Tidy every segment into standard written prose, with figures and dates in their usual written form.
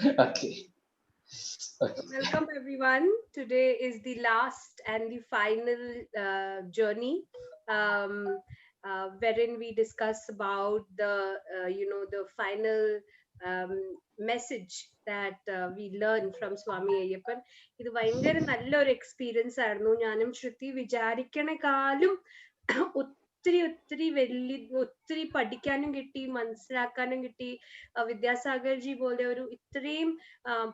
Okay. Okay. Welcome everyone. Today is the last and the final journey, wherein we discuss about the final message that we learn from Swami Ayyappan. ഇത് ഭയങ്കര നല്ലൊരു experience ആയിരുന്നു. ഞാനും ശ്രുതി വിചാരിക്കണേക്കാളും ഒത്തിരി വലിയ ഒത്തിരി പഠിക്കാനും കിട്ടി, മനസ്സിലാക്കാനും കിട്ടി. വിദ്യാസാഗർജി പോലെ ഒരു ഇത്രയും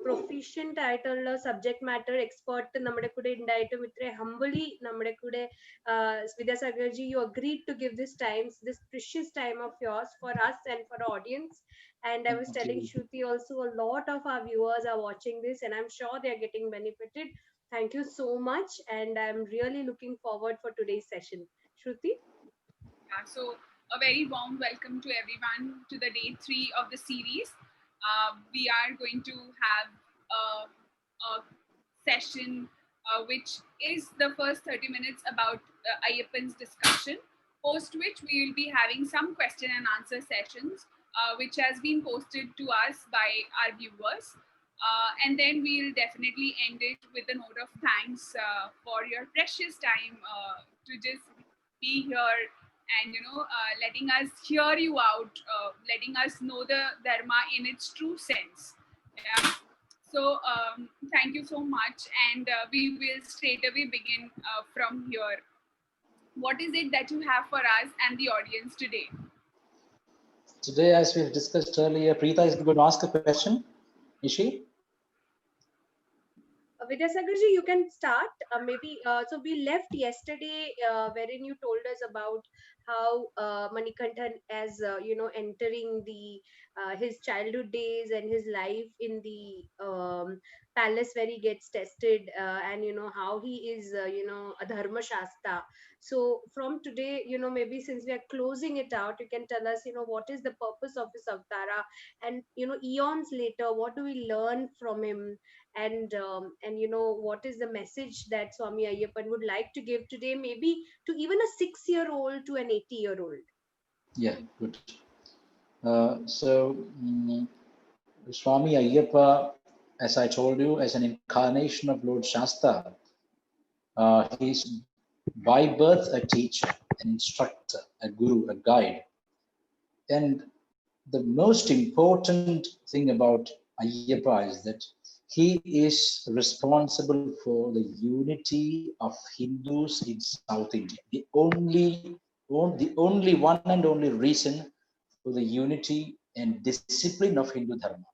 പ്രൊഫീഷ്യന്റ് ആയിട്ടുള്ള സബ്ജക്ട് മാറ്റർ എക്സ്പേർട്ട് നമ്മുടെ കൂടെ ഉണ്ടായിട്ടും ഇത്ര ഹംബിളി നമ്മുടെ കൂടെ Vidyasagar ji, you agreed to give this precious time of yours for us and for the audience. And I was Thank telling you. Shruti also, a lot of our viewers are watching this and I'm sure they are getting benefited. Thank you so much, and I'm really looking forward for today's session. Shruti? So a very warm welcome to everyone to the day 3 of the series. We are going to have a session which is the first 30 minutes about Ayyappan's discussion, post which we will be having some question and answer sessions which has been posted to us by our viewers. And then we'll definitely end it with a note of thanks for your precious time to just be here and letting us hear you out, letting us know the dharma in its true sense. Yeah. So thank you so much, and we will straight away begin from here. What is it that you have for us and the audience today? Today, as we've discussed earlier, Preeta is going to ask a question. Is she? Vidyasagarji, you can start. So we left yesterday, wherein you told us about how Manikanthan, as entering the his childhood days and his life in the palace where he gets tested, and how he is a dharma shasta. So from today, maybe since we are closing it out, you can tell us what is the purpose of his avtara, and eons later, what do we learn from him, and what is the message that Swami Ayyappan would like to give today, maybe to even a 6-year-old to an 80-year-old. Yeah, good. Swami Ayyappa, as I told you, as an incarnation of Lord Shasta, he's by birth a teacher, an instructor, a guru, a guide. And the most important thing about Ayyappa is that he is responsible for the unity of Hindus in South India. The only one and only reason for the unity and discipline of Hindu Dharma.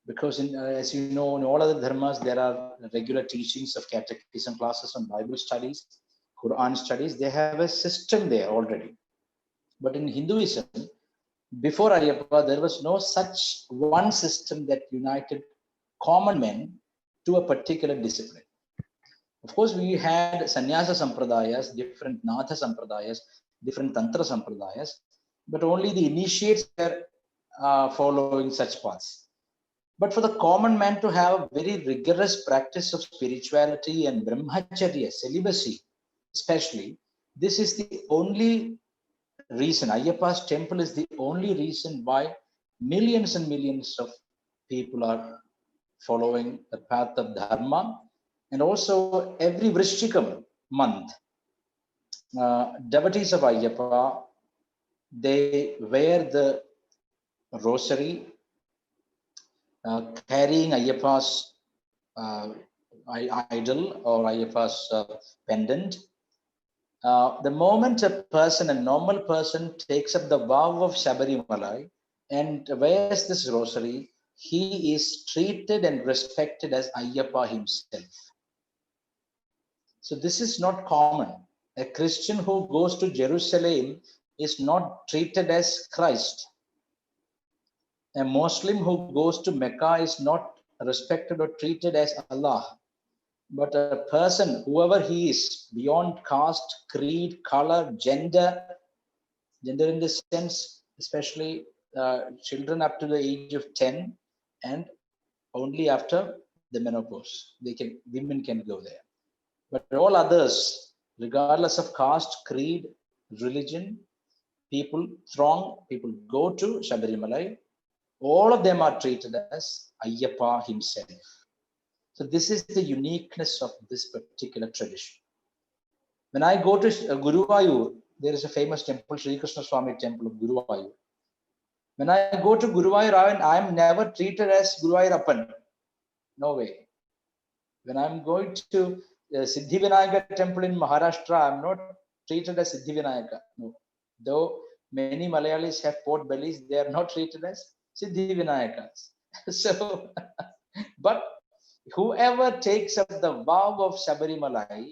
Because as you know, in all other dharmas, there are regular teachings of catechism classes and Bible studies, Quran studies. They have a system there already. But in Hinduism, before Ayyappa, there was no such one system that united common men to a particular discipline. Of course, we had sannyasa sampradayas, different natha sampradayas, different tantra sampradayas, but only the initiates were following such paths. But for the common man to have a very rigorous practice of spirituality and brahmacharya, celibacy, especially, this is the only reason. Ayyappa's temple is the only reason why millions and millions of people are following the path of dharma. And also every Vrishchikam month, devotees of Ayyappa, they wear the rosary, carrying Ayyappa's idol or Ayyappa's pendant. The moment a normal person takes up the vow of Sabarimalai and wears this rosary, he is treated and respected as Ayyappa himself. So this is not common. A Christian who goes to Jerusalem is not treated as Christ. A Muslim who goes to Mecca is not respected or treated as Allah. But a person, whoever he is, beyond caste, creed, color, gender in the sense, especially children up to the age of 10, and only after the menopause, women can go there. But all others, regardless of caste, creed, religion, people go to Sabarimalai. All of them are treated as Ayyappa himself. So this is the uniqueness of this particular tradition. When I go to Guruvayur, there is a famous temple, Sri Krishna Swami temple of Guruvayur. When I go to Guruvayur, I am never treated as Guruvayurappan. No way. When I'm going to Siddhivinayaka temple in Maharashtra, I'm not treated as Siddhivinayaka. No. Though many Malayalis have pot bellies, they are not treated as Siddhivinayakas. So, but whoever takes up the vow of Sabarimalai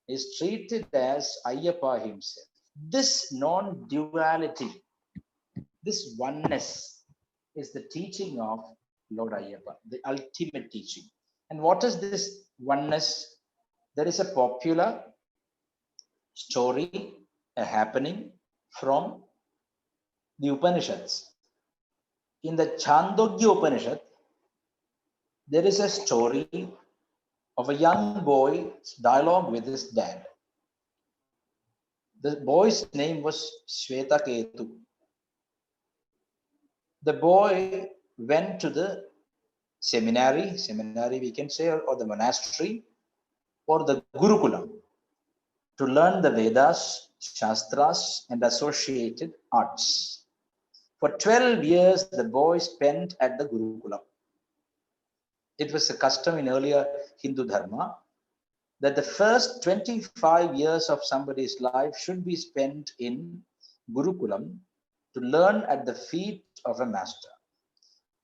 is treated as Ayyappa himself. This non-duality, this oneness is the teaching of Lord Ayyappa, the ultimate teaching. And what is this oneness? There is a popular story, a happening from the Upanishads. In the Chandogya Upanishad, there is a story of a young boy's dialogue with his dad. The boy's name was Shvetaketu. The boy went to the seminary we can say, or the monastery, or the Gurukulam, to learn the Vedas, Shastras, and associated arts. For 12 years, the boy spent at the Gurukulam. It was a custom in earlier Hindu Dharma that the first 25 years of somebody's life should be spent in Gurukulam to learn at the feet of a master.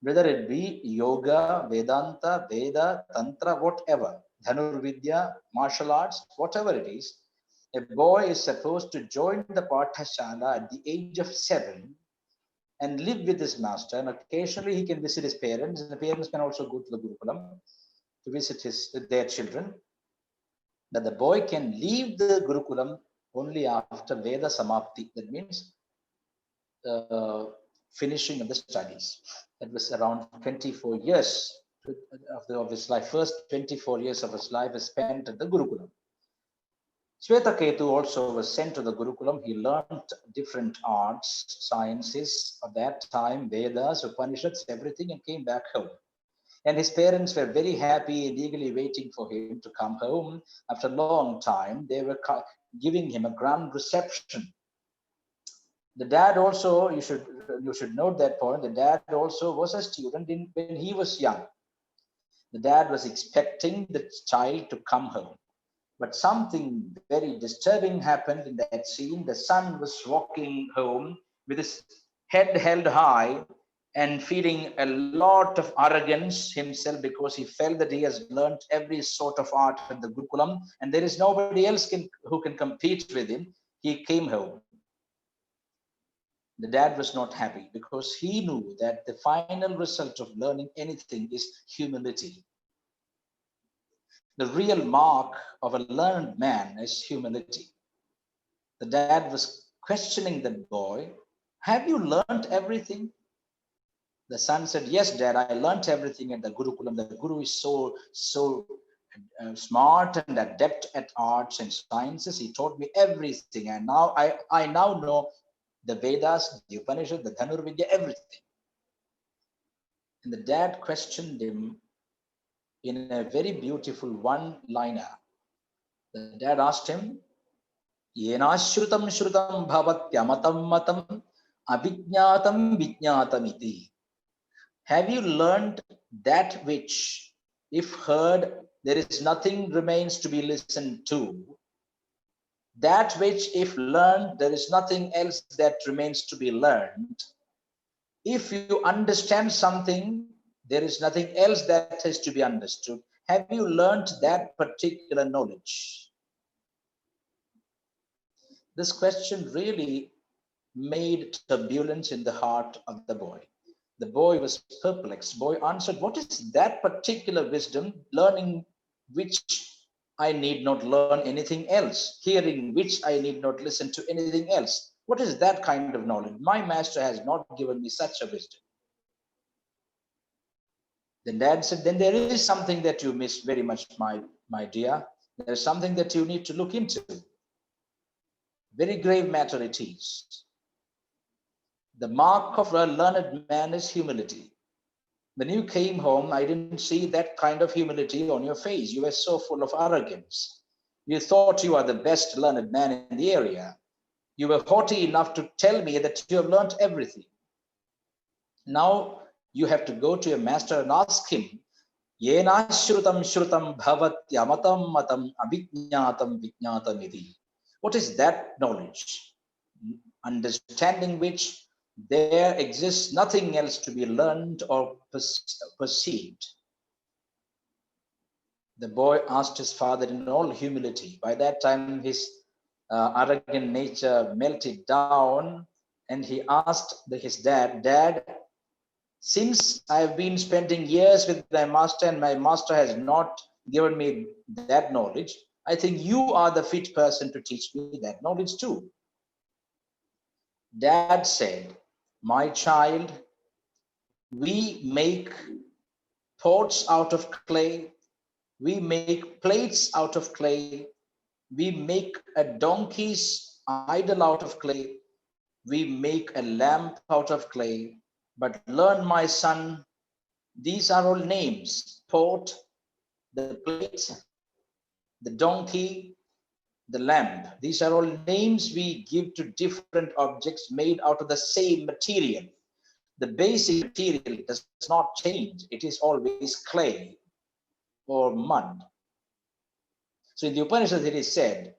Whether it be yoga, Vedanta, Veda, Tantra, whatever, Dhanurvidya, martial arts, whatever it is, a boy is supposed to join the Pathashala at the age of 7 and live with his master. And occasionally he can visit his parents, and the parents can also go to the Gurukulam to visit their children. But the boy can leave the Gurukulam only after Veda Samapti. That means finishing of the studies. That was around 24 years of his life. First 24 years of his life is spent at the Gurukulam. Shvetaketu also was sent to the Gurukulam. He learned different arts, sciences of that time, Vedas, Upanishads, everything, and came back home. And his parents were very happy and eagerly waiting for him to come home. After a long time, they were giving him a grand reception. The dad also, you should note that point, the dad also was a student when he was young. The dad was expecting the child to come home. But something very disturbing happened in that scene. The son was walking home with his head held high and feeling a lot of arrogance himself, because he felt that he has learned every sort of art at the Gurukulam and there is nobody else who can compete with him. He came home. The dad was not happy, because he knew that the final result of learning anything is humility. The real mark of a learned man is humility. The dad was questioning the boy, have you learned everything? The son said, yes, dad, I learned everything at the Gurukulam. The Guru is so smart and adept at arts and sciences. He taught me everything. And now I now know the Vedas, the Upanishad, the Dhanurvidya, everything. And the dad questioned him in a very beautiful one-liner. The dad asked him, Yenashrutam shrutam bhavatyamatam matam abhijnatam vijnatam iti. Have you learned that which, if heard, there is nothing remains to be listened to? That which, if learned, there is nothing else that remains to be learned. If you understand something, there is nothing else that has to be understood. Have you learned that particular knowledge? This question really made turbulence in the heart of the boy. The boy was perplexed. Boy answered, what is that particular wisdom, learning which I need not learn anything else, hearing which I need not listen to anything else? What is that kind of knowledge? My master has not given me such a wisdom. Then dad said, then there is something that you missed very much, my dear. There's something that you need to look into. Very grave matter it is. The mark of a learned man is humility. When you came home, I didn't see that kind of humility on your face. You were so full of arrogance. You thought you are the best learned man in the area. You were haughty enough to tell me that you have learnt everything. Now you have to go to your master and ask him, Yena shrutam shrutam bhavatyamatam matam abhijnatam vijnatam iti. What is that knowledge? Understanding which there exists nothing else to be learned or perceived. The boy asked his father in all humility. By that time, his arrogant nature melted down, and he asked his dad, Dad, since I've been spending years with my master and my master has not given me that knowledge, I think you are the fit person to teach me that knowledge too. Dad said, my child, we make pots out of clay, we make plates out of clay, we make a donkey's idol out of clay, we make a lamp out of clay. But learn, my son, these are all names: pot, the plate, the donkey, the lamp. These are all names we give to different objects made out of the same material. The basic material does not change. It is always clay or mud. So in the Upanishad it is said,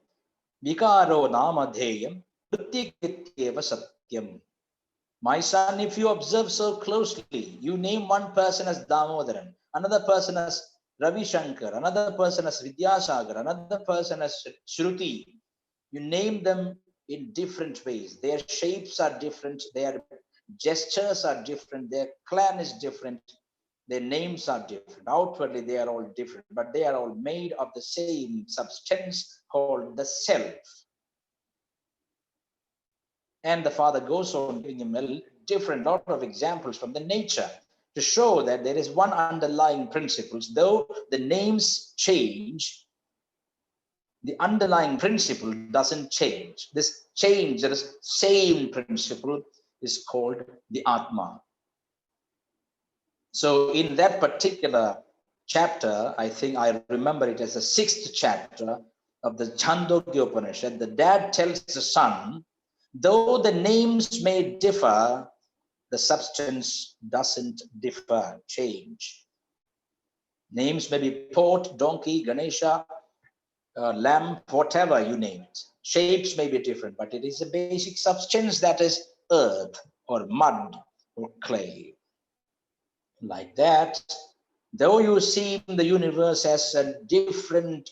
Vikaro namadheyam prityakityeva satyam. My son, if you observe so closely, you name one person as Damodaran, another person as Ravi Shankar, another person as Vidyasagar, another person as Shruti. You name them in different ways. Their shapes are different, their gestures are different, their clan is different, their names are different. Outwardly, they are all different, but they are all made of the same substance called the self. And the father goes on giving him a different lot of examples from the nature to show that there is one underlying principle. Though the names change, the underlying principle doesn't change. This change, there is same principle, is called the Atma. So in that particular chapter, I think I remember it as the 6th chapter of the Chandogya Upanishad, the dad tells the son, though the names may differ, the substance doesn't differ, change. Names may be pot, donkey, Ganesha, lamp, whatever you name it. Shapes may be different, but it is a basic substance that is earth or mud or clay. Like that, though you see the universe as a different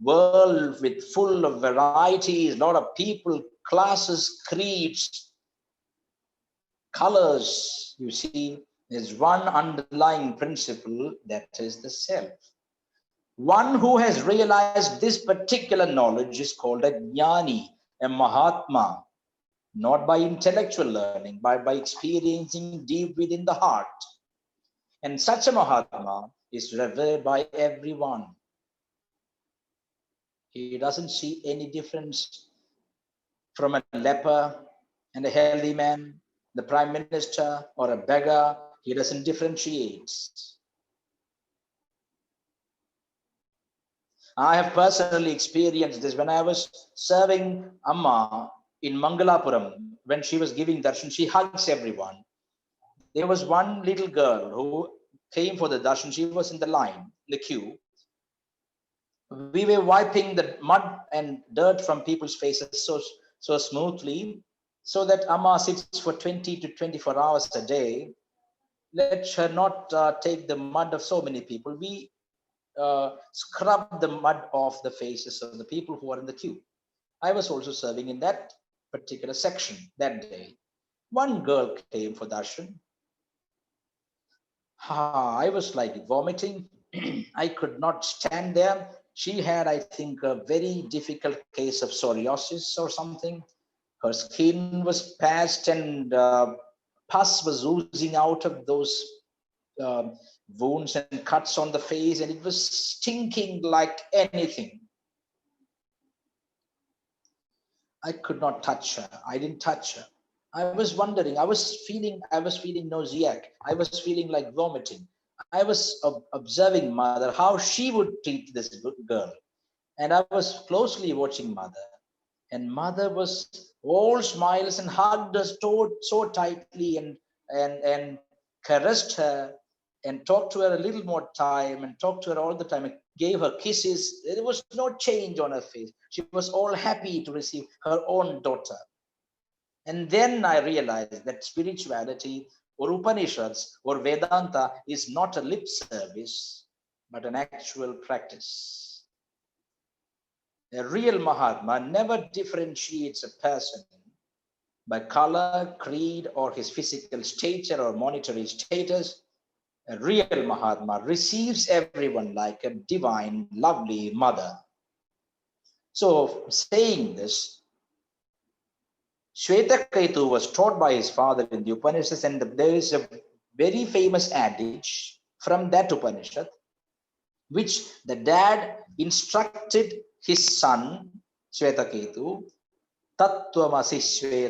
world with full of varieties, a lot of people, classes, creeds, colors, you see, there's one underlying principle, that is the self. One who has realized this particular knowledge is called a jnani, a mahatma, not by intellectual learning, but by experiencing deep within the heart. And such a mahatma is revered by everyone. He doesn't see any difference from a leper and a healthy man, the prime minister or a beggar. He doesn't differentiate. I have personally experienced this when I was serving Amma in Mangalapuram. When she was giving darshan, she hugs everyone. There was one little girl who came for the darshan. She was in the line, the queue. We were wiping the mud and dirt from people's faces so smoothly, so that Amma sits for 20 to 24 hours a day. Let her not take the mud of so many people. We scrub the mud off the faces of the people who are in the queue. I was also serving in that particular section that day. One girl came for darshan. I was like vomiting. I could not stand there. She had, I think, a very difficult case of psoriasis or something. Her skin was patched and pus was oozing out of those wounds and cuts on the face, and it was stinking like anything. I could not touch her. I didn't touch her. I was wondering, I was feeling nauseac. I was feeling like vomiting. I was observing mother, how she would treat this girl. And I was closely watching mother. And mother was all smiles and hugged her so tightly and caressed her and talked to her a little more time and talked to her all the time and gave her kisses. There was no change on her face. She was all happy to receive her own daughter. And then I realized that spirituality or Upanishads or Vedanta is not a lip service, but an actual practice. A real Mahatma never differentiates a person by color, creed, or his physical stature or monetary status. A real Mahatma receives everyone like a divine, lovely mother. So, saying this, Shvetaketu was taught by his father in the Upanishads, and there is a very famous adage from that Upanishad, which the dad instructed his son, Shvetaketu, Tattvamasi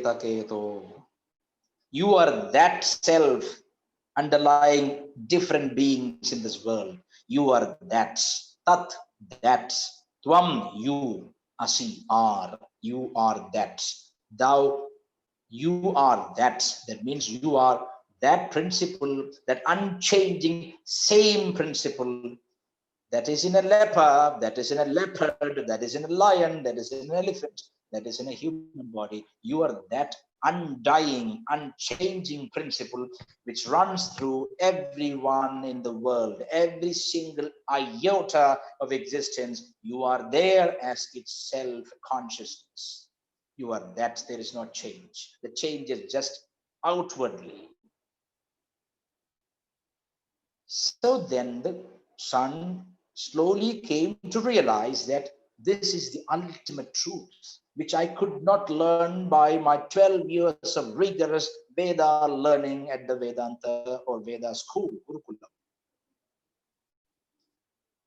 Shvetaketu. You are that self underlying different beings in this world. You are that. Tat, that. Tvam, you. Asi, are. You are that. Thou, you are that. That means you are that principle, that unchanging same principle that is in a leper, that is in a leopard, that is in a lion, that is in an elephant, that is in a human body. You are that undying, unchanging principle which runs through everyone in the world, every single iota of existence. You are there as its self consciousness. You are that. There is no change. The change is just outwardly. So then the son slowly came to realize that this is the ultimate truth, which I could not learn by my 12 years of rigorous Veda learning at the Vedanta or Veda school, Gurukula.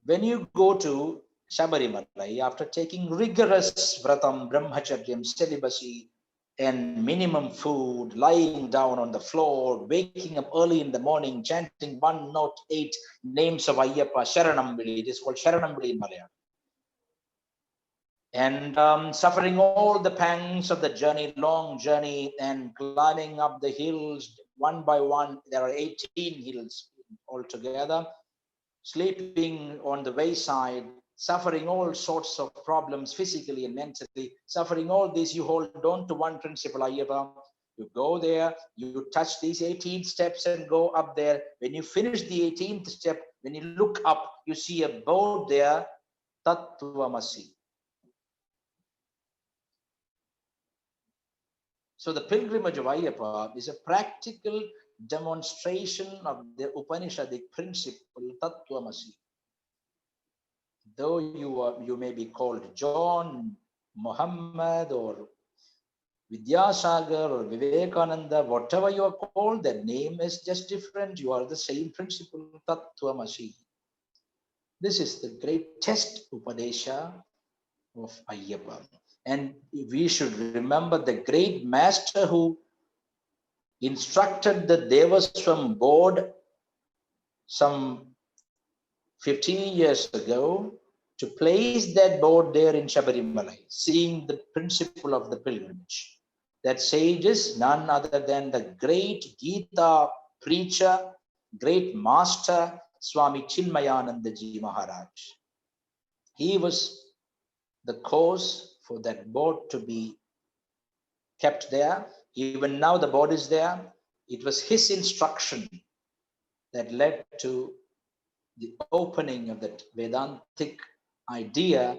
When you go to Sabarimalai, after taking rigorous vratam, brahmacharyam, celibacy, and minimum food, lying down on the floor, waking up early in the morning, chanting 108 names of Ayyappa, Sharanambili, it is called Sharanambili in Malayalam, and suffering all the pangs of the journey, long journey, and climbing up the hills one by one. There are 18 hills altogether, sleeping on the wayside, suffering all sorts of problems physically and mentally, suffering all this, you hold on to one principle, Ayyappa. You go there, you touch these 18 steps and go up there. When you finish the 18th step, when you look up, you see a board there, Tattvamasi. So the pilgrimage of Ayyappa is a practical demonstration of the Upanishadic principle, Tattvamasi. Though you may be called John, Muhammad, or Vidyasagar, or Vivekananda, whatever you are called, the name is just different. You are the same principle, Tattvamasi. This is the greatest Upadesha of Ayyappa. And we should remember the great master who instructed the Devaswam board some 15 years ago to place that board there in Sabarimalai, seeing the principle of the pilgrimage. That sage is none other than the great Gita preacher, great master, Swami Chinmayanandaji Maharaj. He was the cause for that board to be kept there. Even now the board is there. It was his instruction that led to the opening of that Vedantic idea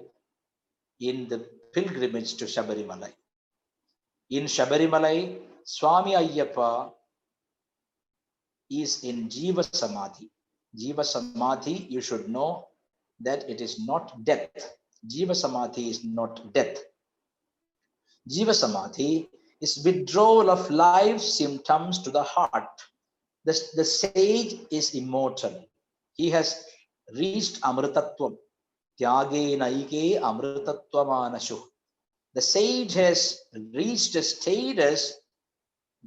in the pilgrimage to Sabarimalai. In Sabarimalai, Swami Ayyappa is in Jiva Samadhi. Jiva Samadhi, you should know that it is not death. Jiva Samadhi is not death. Jiva Samadhi is withdrawal of life symptoms to the heart. The sage is immortal. He has reached Amritatvam. Tyage naike Amritatvamanashu. The sage has reached a status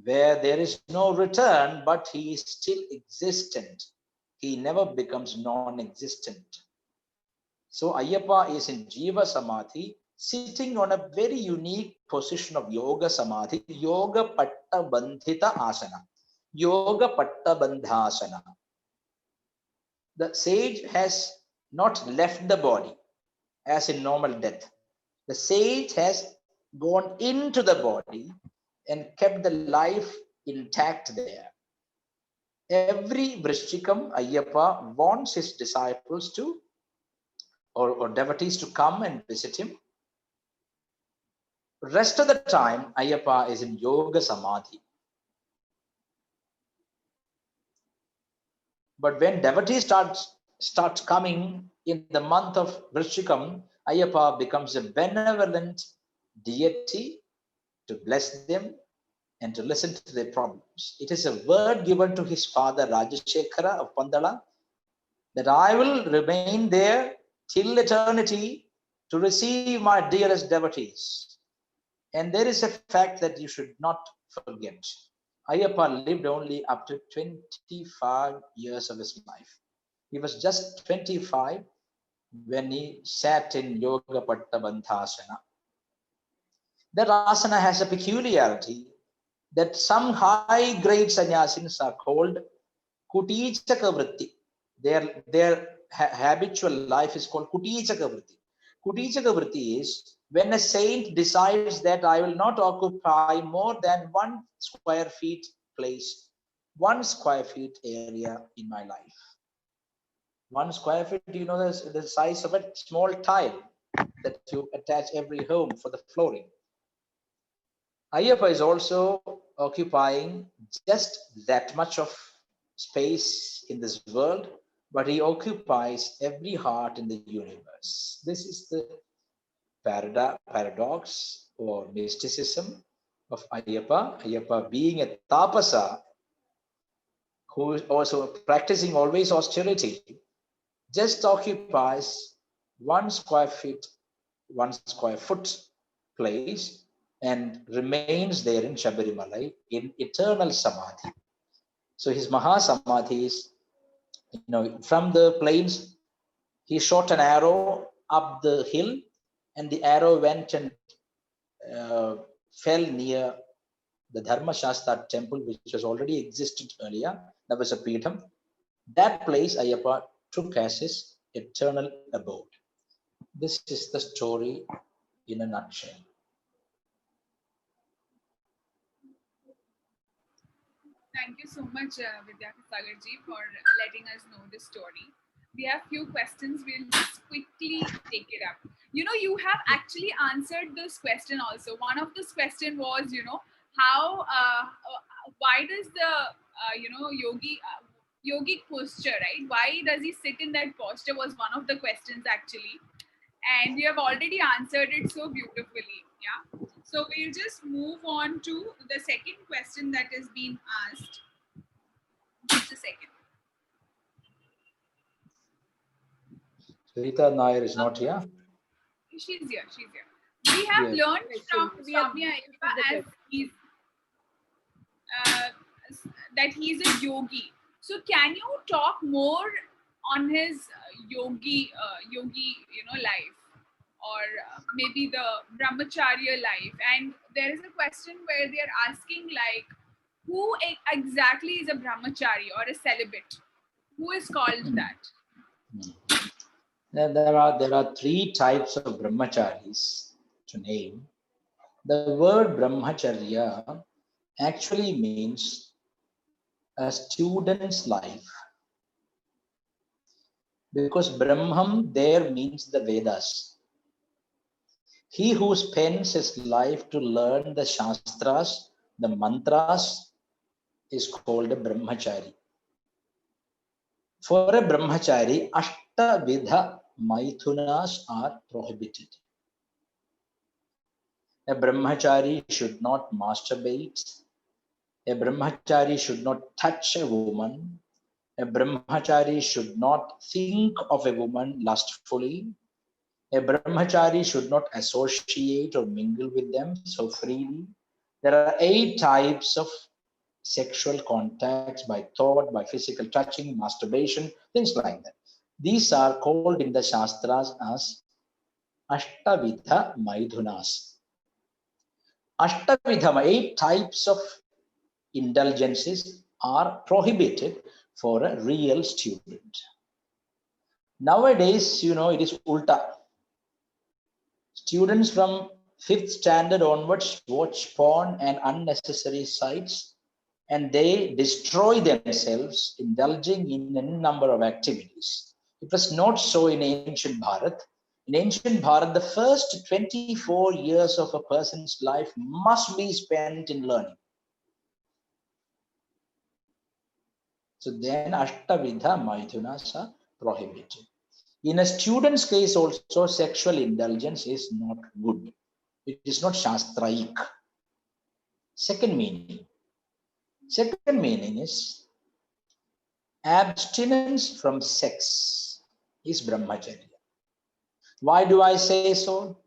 where there is no return, but he is still existent. He never becomes non-existent. So Ayyappa is in Jiva Samadhi, sitting on a very unique position of Yoga Samadhi, Yoga Patta Bandhita Asana. Yoga Patta Bandhasana. The sage has not left the body as in normal death. The sage has gone into the body and kept the life intact there. Every Vrishchikam Ayyappa wants his disciples to or devotees to come and visit him. Rest of the time, Ayyappa is in Yoga Samadhi. But when devotees start coming in the month of Vrishchikam, Ayyappa becomes a benevolent deity to bless them and to listen to their problems. It is a word given to his father Rajashekara of Pandala that I will remain there till eternity to receive my dearest devotees. And there is a fact that you should not forget. Ayyappa lived only up to 25 years of his life. He was just 25 when he sat in Yoga Patta Bandhasana. That asana has a peculiarity that some high-grade sannyasins are called Kutichaka Vritti. Their habitual life is called Kutichaka Vritti. Kutichaka Vritti is when a saint decides that I will not occupy more than 1 square feet place, 1 square feet area in my life. 1 square feet, you know, the size of a small tile that you attach every home for the flooring. Ayyappa is also occupying just that much of space in this world, but he occupies every heart in the universe. This is the paradox or mysticism of Ayyappa. Ayyappa being a tapasa who is also practicing always austerity, just occupies 1 square feet, 1 square foot place and remains there in Shabarimalai in eternal samadhi. So his Mahasamadhi is, you know, from the plains, he shot an arrow up the hill and the arrow went and fell near the Dharma Shastra temple, which was already existed earlier. That was a Peetham. That place Ayyappa took as his eternal abode. This is the story in a nutshell. Thank you so much, Vidyasagarji, for letting us know this story. We have few questions. We'll just quickly take it up. You know, you have actually answered this question also. One of this question was, you know, how, why does the, yogic posture, right? Why does he sit in that posture was one of the questions actually. And you have already answered it so beautifully. Yeah. So we'll just move on to the second question that is being asked. Just a second. Rita Nair is not here. She's here. She's here. We have learned from Swami Ayyappa as he's that he's a yogi. So can you talk more on his yogi, life, or maybe the brahmacharya life? And there is a question where they are asking like, who exactly is a brahmachari or a celibate? Who is called that? There are 3 types of brahmacharis to name. The word brahmacharya actually means a student's life, because Brahman there means the Vedas. He who spends his life to learn the Shastras, the mantras, is called a brahmachari. For a brahmachari, Ashtavidha Maithunas are prohibited. A brahmachari should not masturbate. A brahmachari should not touch a woman. A brahmachari should not think of a woman lustfully. A brahmachari should not associate or mingle with them so freely. There are 8 types of sexual contacts by thought, by physical touching, masturbation, things like that. These are called in the Shastras as Ashtavidha Maidhunas. Ashtavidha, 8 types of indulgences are prohibited for a real student. Nowadays, it is ulta. Students from 5th standard onwards watch porn and unnecessary sites, and they destroy themselves indulging in a number of activities. It was not so in ancient Bharat. In ancient Bharat, the first 24 years of a person's life must be spent in learning. So then Ashtavidha Maithunas are prohibited. In a student's case also, sexual indulgence is not good. It is not shastraik. Second meaning is abstinence from sex is brahmacharya. Why do I say so?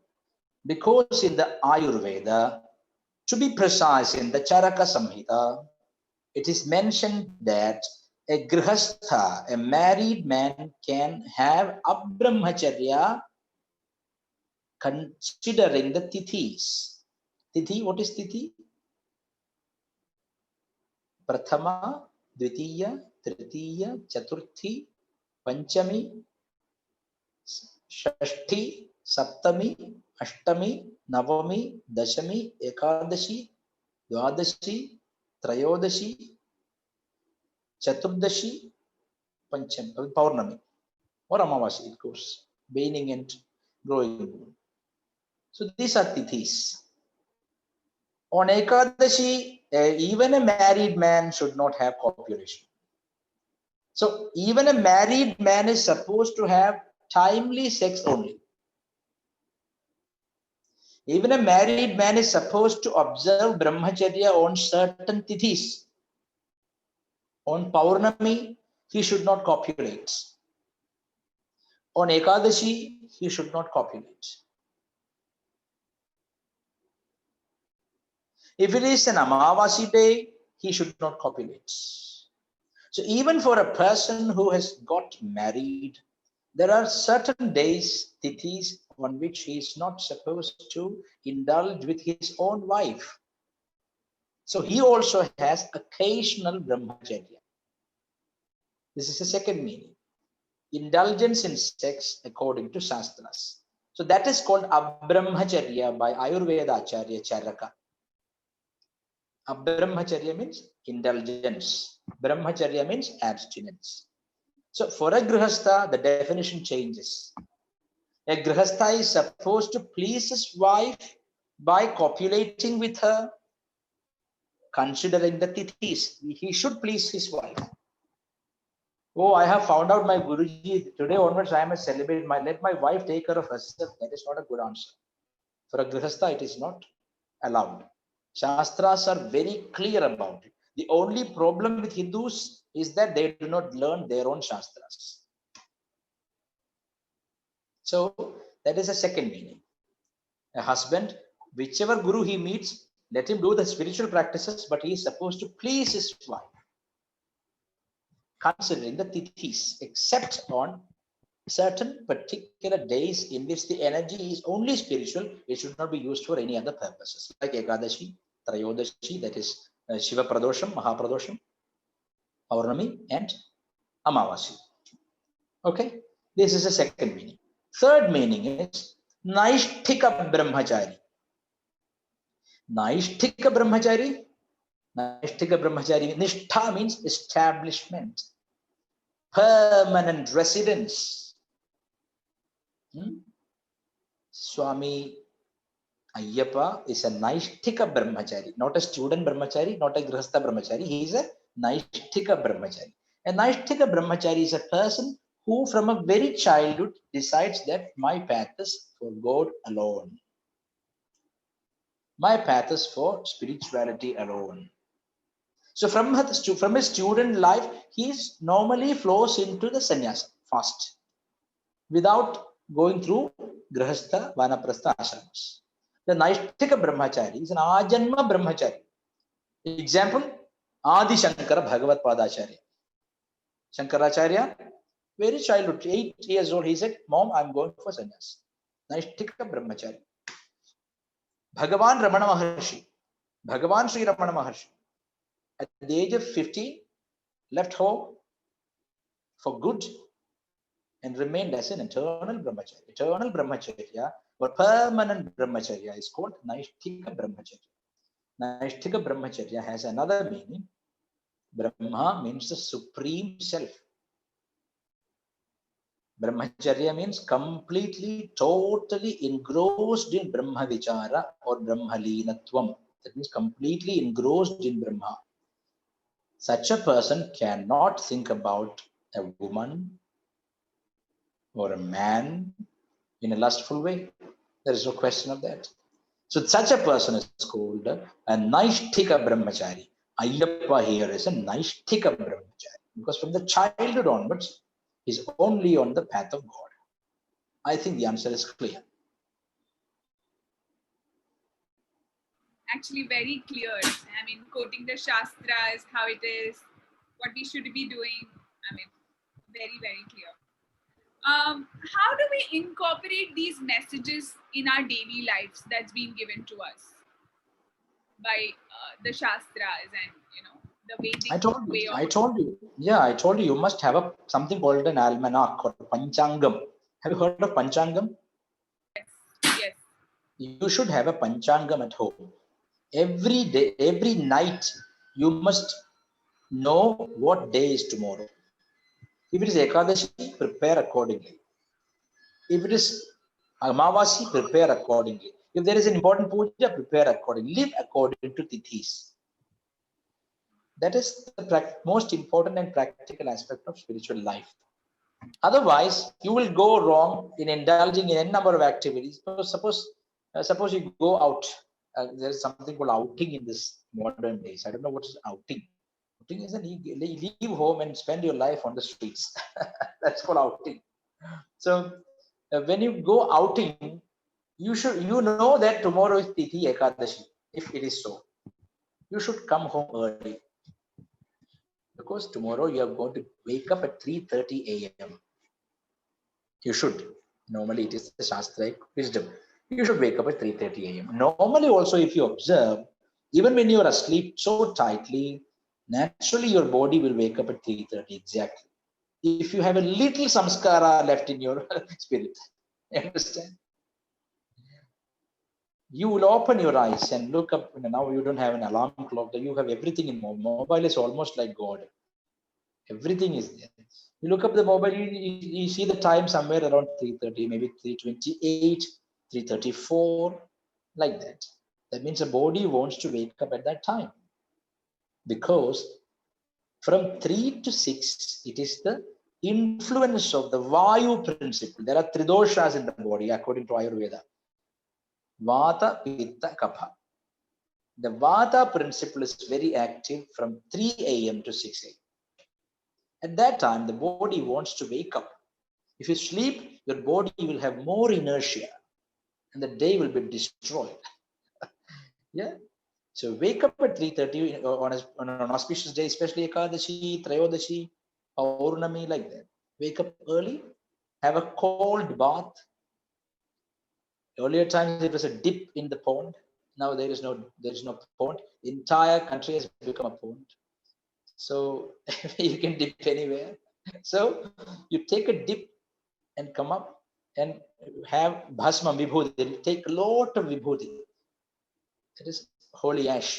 Because in the Ayurveda, to be precise, in the Charaka Samhita, it is mentioned that a grihastha, a married man, can have abrahmacharya considering the tithis. Tithi, what is tithi? Prathama, Dvitiya, Tritiya, Chaturthi, Panchami, Shashti, Saptami, Ashtami, Navami, Dashami, Ekadashi, Dwadashi, Trayodashi, Chaturdashi, Panchami, Paurnami, or Amavasi, it goes, waning and growing moon. So these are tithis. On Ekadashi, even a married man should not have copulation. So even a married man is supposed to have timely sex only. Even a married man is supposed to observe brahmacharya on certain tithis. On Paurnami, he should not copulate. On Ekadashi, he should not copulate. If it is an Amavasi day, he should not copulate. So even for a person who has got married, there are certain days, tithis, on which he is not supposed to indulge with his own wife. So he also has occasional brahmacharya. This is the second meaning. Indulgence in sex according to Shastras. So that is called abrahmacharya by Ayurveda Acharya Charaka. Abrahmacharya means indulgence. Brahmacharya means abstinence. So for a grihastha, the definition changes. A grihastha is supposed to please his wife by copulating with her, considering the tithis. He should please his wife. Oh, I have found out my Guruji, today onwards I am a celibate. Let my wife take care of herself. That is not a good answer. For a grihastha, it is not allowed. Shastras are very clear about it. The only problem with Hindus is that they do not learn their own Shastras. So that is a second meaning. A husband, whichever guru he meets, let him do the spiritual practices, but he is supposed to please his wife, considering the tithis, except on certain particular days in which the energy is only spiritual. It should not be used for any other purposes, like Ekadashi, Trayodashi, that is Shiva Pradosham, Mahapradosham, Paurnami, and Amavasi. Okay, this is the second meaning. Third meaning is Naishthika Brahmachari. Naishthika Brahmachari. Naishthika Brahmachari. Nishtha means establishment, permanent residence. Swami Ayyappa is a Naishthika Brahmachari, not a student Brahmachari, not a Grihastha Brahmachari. He is a Naishthika Brahmachari. A Naishthika Brahmachari is a person who from a very childhood decides that my path is for God alone. My path is for spirituality alone. So from his student life, he normally flows into the sannyasa fast, without going through grihastha, vanaprastha, ashramas. The Naishtika Brahmachari is an Ajanma Brahmachari. Example, Adi Shankara Bhagavad Padacharya. Shankaracharya, very childhood, 8 years old, he said, Mom, I'm going for sannyas. Naishtika Brahmachari. Bhagavan Ramana Maharshi, Bhagavan Sri Ramana Maharshi, at the age of 15, left home for good and remained as an eternal brahmacharya. Eternal brahmacharya or permanent brahmacharya is called Naishtika Brahmacharya. Naishtika Brahmacharya has another meaning. Brahma means the supreme self. Brahmacharya means completely, totally engrossed in Brahma Vichara or Brahma Leenatvam. That means completely engrossed in Brahma. Such a person cannot think about a woman or a man in a lustful way. There is no question of that. So such a person is called a Naishtika Brahmachari. Ayyappa here is a Naishtika Brahmachari because from the childhood onwards, he's only on the path of God. I think the answer is clear. Actually, very clear. I mean, quoting the Shastras, how it is, what we should be doing. I mean, very, very clear. How do we incorporate these messages in our daily lives that's been given to us by the Shastras and, you know, the Vedic way of... I told you. Yeah, I told you, you must have something called an almanac or Panchangam. Have you heard of Panchangam? Yes. You should have a Panchangam at home. Every day, every night, you must know what day is tomorrow. If it is Ekadashi, prepare accordingly. If it is Amavasi, prepare accordingly. If there is an important puja, prepare accordingly. Live according to Tithis. That is the most important and practical aspect of spiritual life. Otherwise, you will go wrong in indulging in a number of activities. Suppose you go out. There is something called outing in this modern days. I don't know what is outing. Outing is you leave home and spend your life on the streets. That's called outing. So when you go outing, you know that tomorrow is Tithi Ekadashi. If it is so, you should come home early because tomorrow you are going to wake up at 3:30 a.m. You should. Normally, it is the Shastric wisdom. You should wake up at 3:30 a.m. Normally, also, if you observe, even when you are asleep so tightly, naturally your body will wake up at 3:30 exactly. If you have a little samskara left in your spirit, you understand? You will open your eyes and look up. Now you don't have an alarm clock. You have everything in mobile. Mobile is almost like God. Everything is there. You look up the mobile, you see the time somewhere around 3:30, maybe 3:28, 3:34, like that. That means the body wants to wake up at that time. Because from 3 to 6, it is the influence of the Vayu principle. There are three doshas in the body according to Ayurveda. Vata, Pitta, Kapha. The Vata principle is very active from 3 a.m. to 6 a.m. At that time, the body wants to wake up. If you sleep, your body will have more inertia and the day will be destroyed. Yeah. So wake up at 3:30 on an auspicious day, especially Ekadashi, Trayodashi, Paurnami, like that. Wake up early, have a cold bath. Earlier times it was a dip in the pond. Now there is no pond. The entire country has become a pond. So you can dip anywhere. So you take a dip and come up and have bhasma vibhuti. Take a lot of vibhuti. That is holy ash.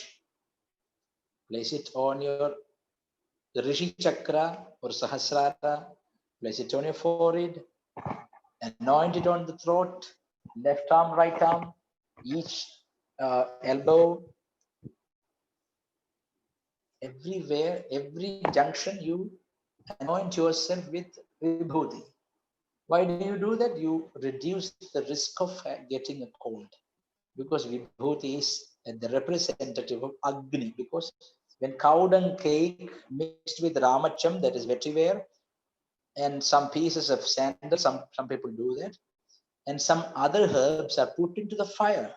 Place it on your Rishi Chakra or Sahasrara. Place it on your forehead. Anoint it on the throat. Left arm, right arm. Each elbow. Everywhere, every junction, you anoint yourself with vibhuti. Why do you do that? You reduce the risk of getting a cold. Because vibhuti is the representative of Agni. Because when cow dung cake mixed with ramacham, that is vetiver, and some pieces of sandal, some people do that, and some other herbs are put into the fire.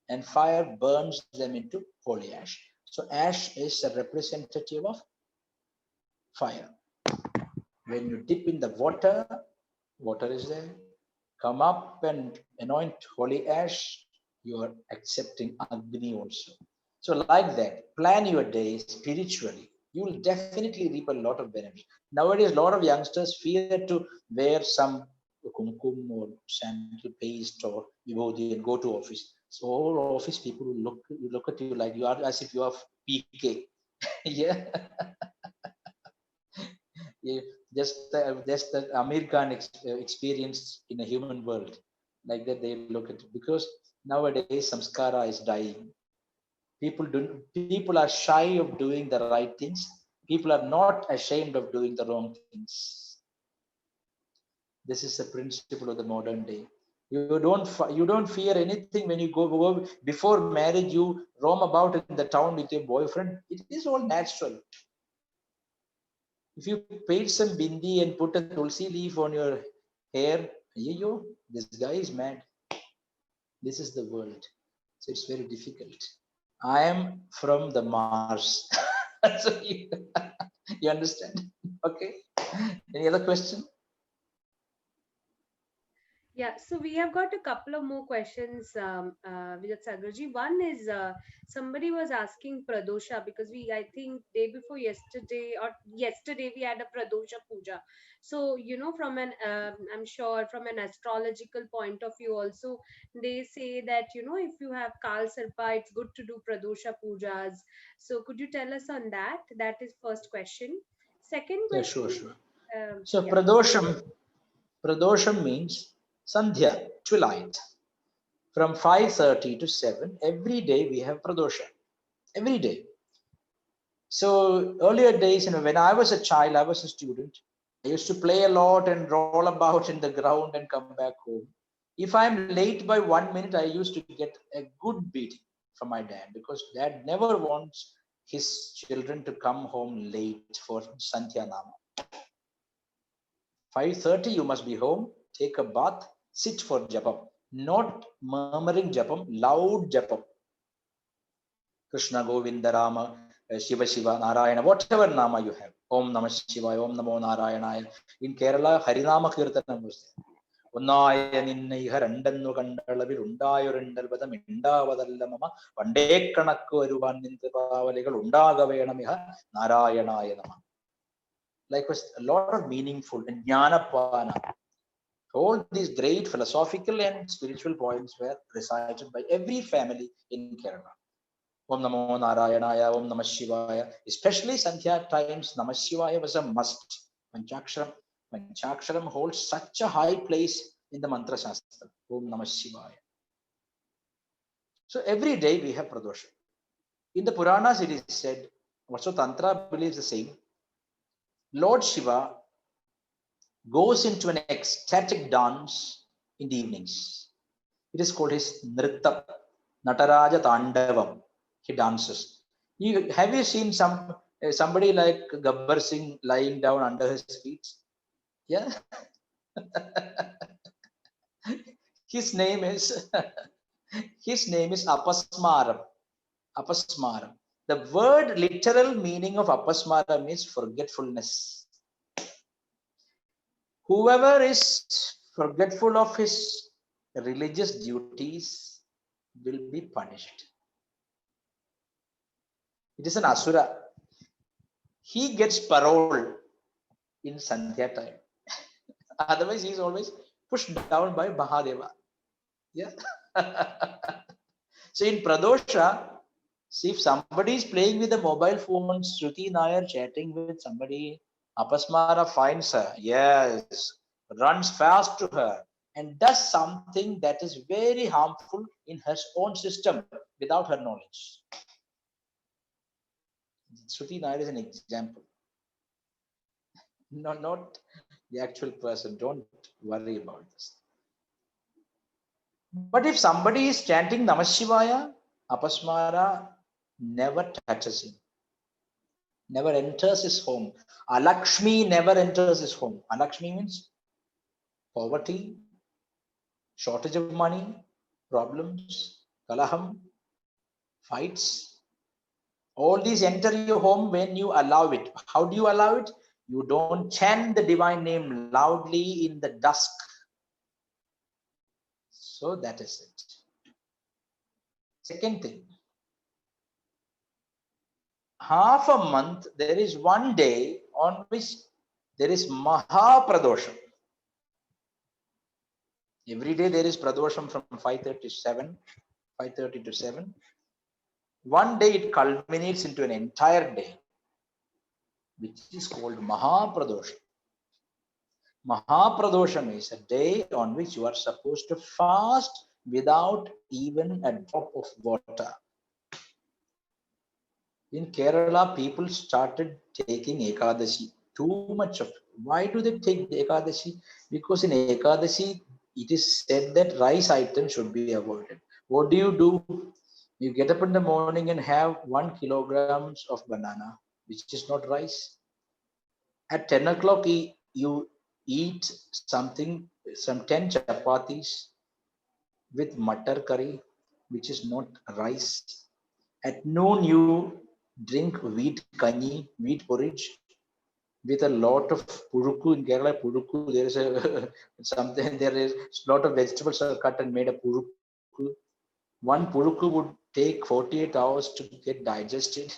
and fire burns them into holy ash. So ash is a representative of fire. When you dip in the water, water is there. Come up and anoint holy ash, you are accepting Agni also. So, like that, plan your day spiritually. You will definitely reap a lot of benefits. Nowadays, a lot of youngsters fear to wear some kumkum or sandal paste or vibhoti and go to office. So, all office people will look at you like you are as if you are PK. Yeah. Yeah, just the American experience in a human world, like that they look at it. Because nowadays samskara is dying. People are shy of doing the right things. People are not ashamed of doing the wrong things. This is the principle of the modern day. You don't fear anything when you go before marriage. You roam about in the town with your boyfriend. It is all natural. If you paid some bindi and put a tulsi leaf on your hair, yo, this guy is mad. This is the world. So it's very difficult. I am from the Mars. So you understand? Okay. Any other question? Yeah, so we have got a couple of more questions, Vijat Sagarji. One is somebody was asking Pradosha because I think, day before yesterday or yesterday, we had a Pradosha Puja. So, from I'm sure from an astrological point of view, also, they say that, if you have Kal Sarpa, it's good to do Pradosha Pujas. So, could you tell us on that? That is first question. Second Yeah, sure, question, sure. So yeah. Pradosham means Sandhya, twilight. From 5:30 to 7, every day we have Pradosha. Every day. So earlier days, when I was a child, I was a student. I used to play a lot and roll about in the ground and come back home. If I'm late by 1 minute, I used to get a good beating from my dad because dad never wants his children to come home late for Sandhya Nama. 5:30, you must be home, take a bath, sit for japam. Not murmuring japam, loud japam. Krishna, Govinda, Rama, Shiva, Shiva, Narayana, whatever Nama you have. Om Namah Shivaya, Om Namo Narayanaya. In Kerala, Harinama Kirtanam was there. ഒന്നായ നിന്നെ ഇഹ രണ്ടെന്നു കണ്ടളവിൽ ഉണ്ടായൊരെണ്ടൽപദം ഉണ്ടാവതല്ല മമ പണ്ടേ കണക്ക് വരുവാൻ നിന്ദപാവലികൾ ഉണ്ടാക വേണം ഇഹ നാരായണായ നമ. Likewise, a lot of meaningful and jnanapana. All these great philosophical and spiritual points were recited by every family in Kerala. Om Namo Narayanaya, Om Namah Shivaya. Especially Sandhya times, Namah Shivaya was a must. Panchaksharam holds such a high place in the Mantra Shastra. Om Namah Shivaya. So every day we have Pradosha. In the Puranas it is said, also Tantra believes the same. Lord Shiva goes into an ecstatic dance in the evenings. It is called his Nritta, Nataraja Tandavam. He dances. Have you seen somebody like Gabbar Singh lying down under his feet? Yeah. His name is Apasmaram. Apasmaram. The word literal meaning of Apasmaram is forgetfulness. Whoever is forgetful of his religious duties will be punished. It is an asura. He gets parole in Sandhya time. Otherwise, he is always pushed down by Mahadeva. Yeah. So in Pradosha, see, if somebody is playing with a mobile phone, Shruti Nair chatting with somebody, Apasmara finds her, yes, runs fast to her, and does something that is very harmful in her own system without her knowledge. Shruti Nair is an example. No, not the actual person. Don't worry about this. But if somebody is chanting Namah Shivaya, Apasmara never touches him, never enters his home. Alakshmi never enters his home. Alakshmi means poverty, shortage of money, problems. kalaham, fights. All these enter your home when you allow it. How do you allow it? You don't chant the divine name loudly in the dusk. So that is it. Second thing, half a month, there is one day on which there is Maha Pradosham. Every day there is Pradosham from 5:30 to 7, 5:30 to 7. One day it culminates into an entire day, which is called Maha Pradosham. Maha Pradosham is a day on which you are supposed to fast without even a drop of water. In Kerala, people started taking Ekadashi, too much of it. Why do they take Ekadashi? Because in Ekadashi, it is said that rice items should be avoided. What do? You get up in the morning and have 1 kilograms of banana, which is not rice. At 10 o'clock, you eat something, some 10 chapatis with matar curry, which is not rice. At noon, you drink wheat kanji, wheat porridge, with a lot of puruku. In Kerala, puruku, there is a something, there is a lot of vegetables are cut and made of puruku. One puruku would take 48 hours to get digested.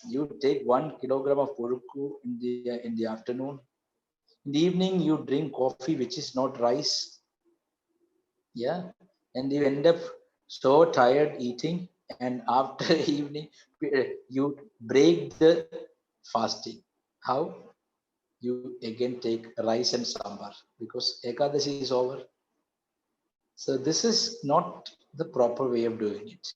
You take 1 kilogram of puruku in the afternoon. In the evening, you drink coffee, which is not rice. Yeah, and you end up so tired eating, and after evening, you break the fasting. How? You again take rice and sambar because Ekadashi is over. So this is not the proper way of doing it.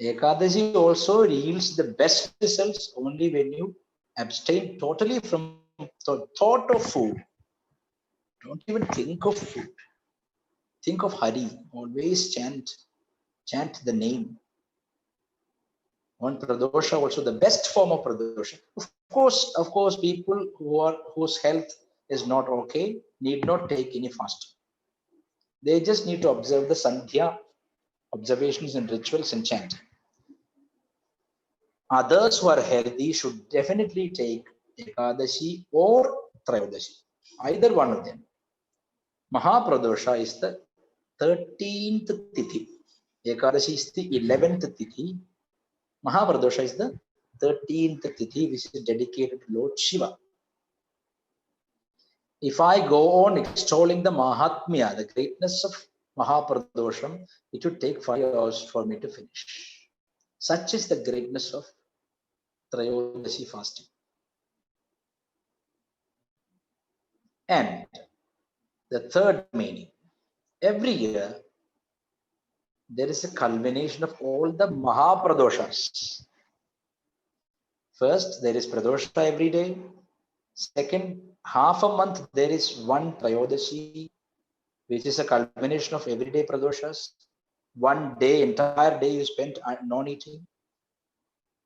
Ekadashi also yields the best results only when you abstain totally from the thought of food. Don't even think of food. Think of Hari. Always chant the name. On Pradosha, also the best form of Pradosha. Of course, people whose health is not okay need not take any fasting. They just need to observe the Sandhya observations and rituals and chant. Others who are healthy should definitely take Ekadashi or Trayodasi, either one of them. Mahapradosha is the 13th Tithi. Ekadashi is the 11th Tithi. Mahapradosha is the 13th Tithi, which is dedicated to Lord Shiva. If I go on extolling the Mahatmya, the greatness of Mahapradosham, it would take 5 hours for me to finish. Such is the greatness of Trayodasi fasting. And the third meaning, every year there is a culmination of all the Mahapradoshas. First, there is Pradosha every day. Second, half a month there is one Trayodasi, which is a culmination of everyday Pradoshas. One day, entire day you spent non-eating.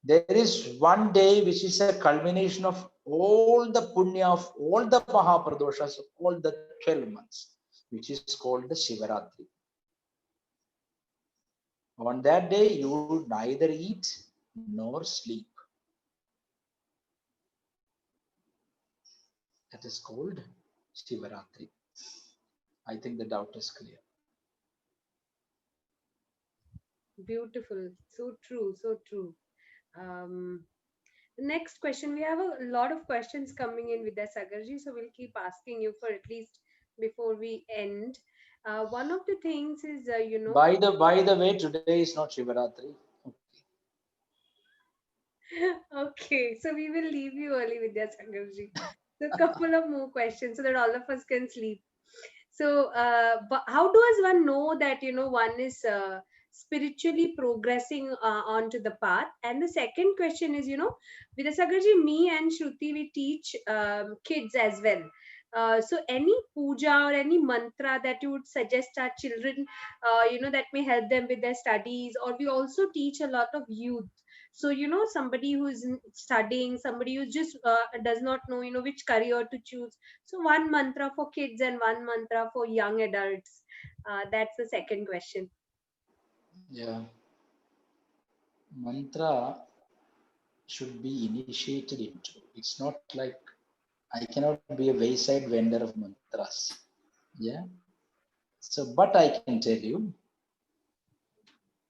There is one day which is a culmination of all the punya of all the Mahapradoshas of all the 12 months, which is called the Shivaratri. On that day, you would neither eat nor sleep. That is called Shivaratri. I think the doubt is clear. Beautiful. So true. So true. Um, Next question. We have a lot of questions coming in with Sagarji, so we'll keep asking you for at least before we end. One of the things is, By the way, today is not Shivaratri. Okay, so we will leave you early, Vidya Sagarji. So a couple of more questions so that all of us can sleep. So, but how does one know that one is spiritually progressing onto the path? And the second question is, Vidya Sagarji, me and Shruti, we teach kids as well. So, any puja or any mantra that you would suggest our children, that may help them with their studies, or we also teach a lot of youth. So somebody who's studying, somebody who just does not know which career to choose, so one mantra for kids and one mantra for young adults. That's the second question. Yeah. Mantra should be initiated into. It's not like I cannot be a wayside vendor of mantras. Yeah. So, but I can tell you,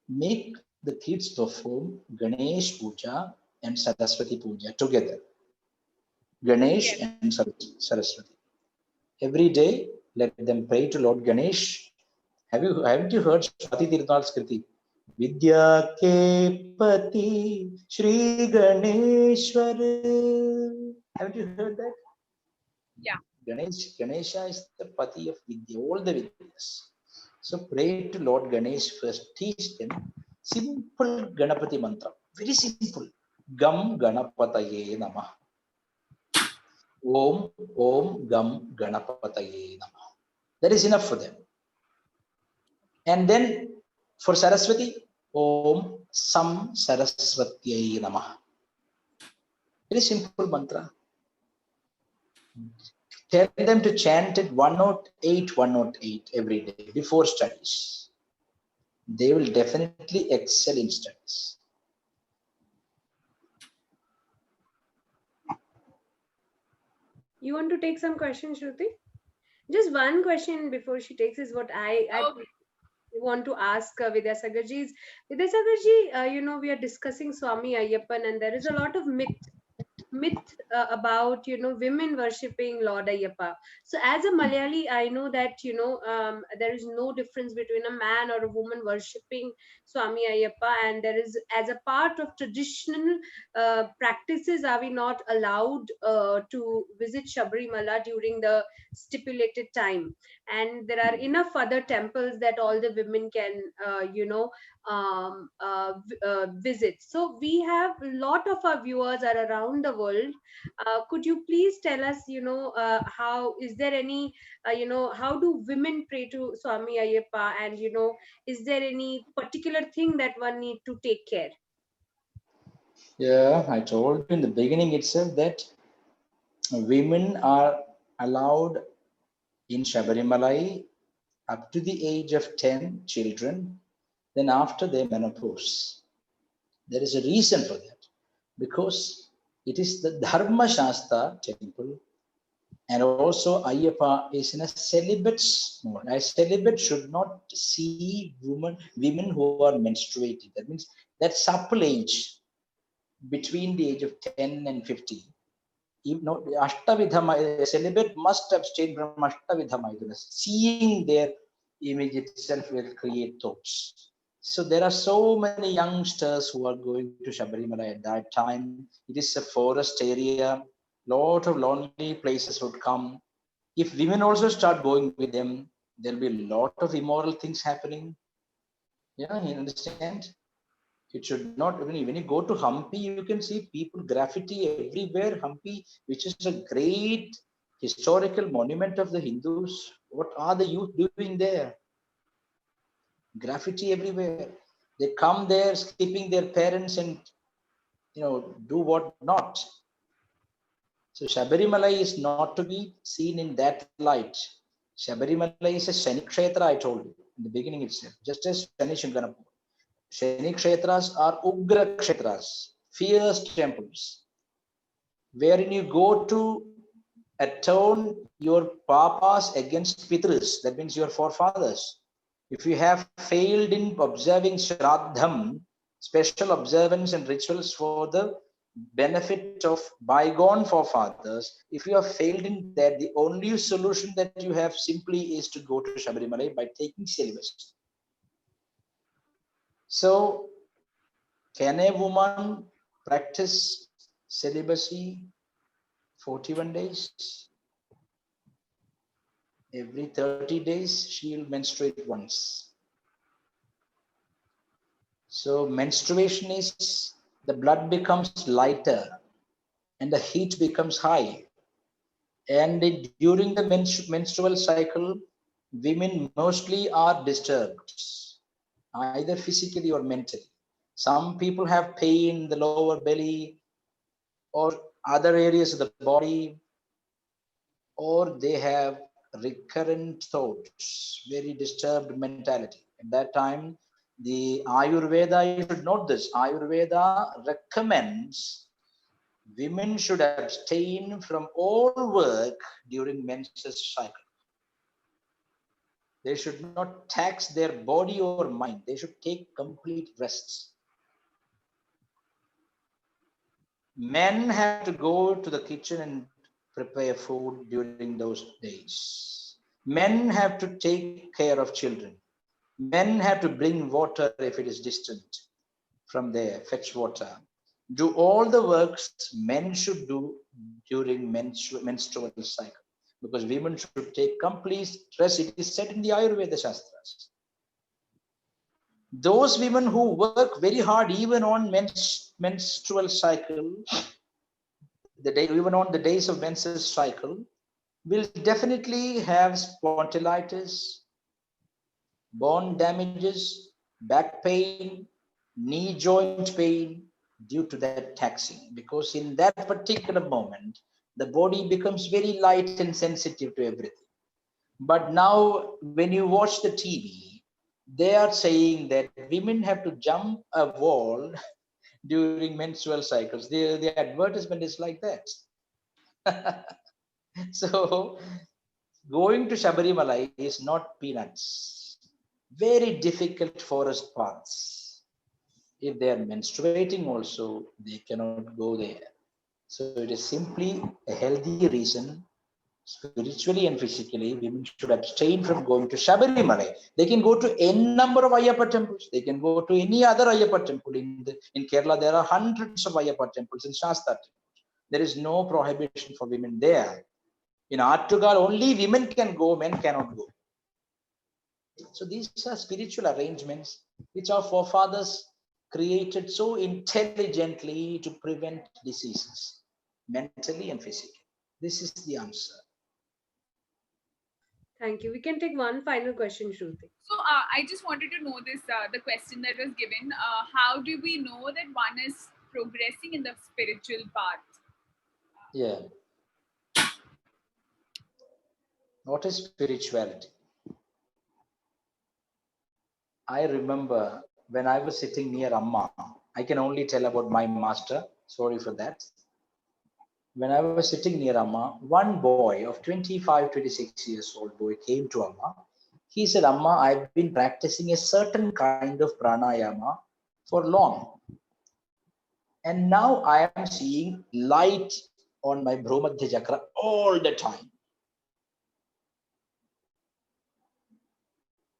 make the kids perform Ganesh Puja and Saraswati Puja together. Ganesh Yes. and Saraswati. Every day, let them pray to Lord Ganesh. Haven't you heard Swati Tirthal's Kriti? Vidya ke pati Shri Ganeshwar. Haven't you heard that? Yeah. Ganesha is the pati of Vidya, all the Vidyas. So pray to Lord Ganesh first. Teach them simple Ganapati mantra. Very simple. Gam Ganapataye Namah. Om Om Gam Ganapataye Namah. That is enough for them. And then for Saraswati, Om Sam Saraswatyai Namah. Very simple mantra. Tell them to chant it 108, 108 every day before studies. They will definitely excel in studies. You want to take some questions, Shruti? Just one question before she takes is what I Okay. want to ask Vidyasagarji. Vidyasagarji, we are discussing Swami Ayyappan, and there is a lot of myth about women worshipping Lord Ayyappa. So as a Malayali, I know that there is no difference between a man or a woman worshipping Swami Ayyappa, and there is, as a part of traditional practices, are we not allowed to visit Shabrimala during the stipulated time? And there are enough other temples that all the women can visit. So we have a lot of our viewers are around the world. Could you please tell us, how is there any, how do women pray to Swami Ayyappa, and is there any particular thing that one need to take care? Yeah, I told you in the beginning itself that women are allowed in Shabarimalai up to the age of 10 children, then after their menopause. There is a reason for that, because it is the Dharma Shastra temple, and also Ayyappa is in a celibate mode. A celibate should not see women who are menstruating. That means that supple age between the age of 10 and 50. Ashtavidha, celibate must abstain from Ashtavidha Maidhanas. Seeing their image itself will create thoughts. So there are so many youngsters who are going to Shabarimala at that time. It is a forest area. Lot of lonely places would come. If women also start going with them, there'll be a lot of immoral things happening. Yeah, you understand? It should not, when you go to Hampi, you can see people graffiti everywhere. Hampi, which is a great historical monument of the Hindus. What are the youth doing there? Graffiti everywhere. They come there skipping their parents and do what not. So Shabarimala is not to be seen in that light. Shabarimala is a Shani Kshetra, I told you in the beginning itself, just as Shani Shinganapur. Shani Kshetras are Ugra Kshetras, fierce temples, wherein you go to atone your papas against Pitras, that means your forefathers. If you have failed in observing Shraddham, special observance and rituals for the benefit of bygone forefathers, if you have failed in that, the only solution that you have simply is to go to Shabarimalai by taking celibacy. So, can a woman practice celibacy 41 days? Every 30 days, she'll menstruate once. So menstruation is, the blood becomes lighter and the heat becomes high. And during the menstrual cycle, women mostly are disturbed, either physically or mentally. Some people have pain in the lower belly or other areas of the body, or they have recurrent thoughts, very disturbed mentality. At that time, The Ayurveda, you should note this, Ayurveda recommends women should abstain from all work during menses cycle. They should not tax their body or mind. They should take complete rests. Men have to go to the kitchen and prepare food during those days. Men have to take care of children. Men have to bring water if it is distant from there, fetch water. Do all the works men should do during menstrual cycle, because women should take complete rest. It is said in the Ayurveda Shastras. Those women who work very hard even on menstrual cycle, even on the days of menstrual cycle, will definitely have spondylitis, bone damages, back pain, knee joint pain due to that taxing. Because in that particular moment, the body becomes very light and sensitive to everything. But now, when you watch the TV, they are saying that women have to jump a wall during menstrual cycles. The advertisement is like that. So, going to Shabarimala is not peanuts. Very difficult forest paths. If they are menstruating also, they cannot go there. So it is simply a healthy reason, spiritually and physically, women should abstain from going to Shabarimala. They can go to n number of Ayyappa temples. They can go to any other Ayyappa temple. In Kerala, there are hundreds of Ayyappa temples, in Shasta temples. There is no prohibition for women there. In Artugal, only women can go, men cannot go. So these are spiritual arrangements which our forefathers created so intelligently to prevent diseases, mentally and physically. This is the answer. Thank you. We can take one final question, Shruti. So I just wanted to know this, the question that was given. How do we know that one is progressing in the spiritual path? Yeah. What is spirituality? I remember when I was sitting near Amma, I can only tell about my master, sorry for that. When I was sitting near Amma, one boy of 25, 26 years old boy came to Amma. He said, Amma, I've been practicing a certain kind of pranayama for long. And now I am seeing light on my Bhrumadhya chakra all the time.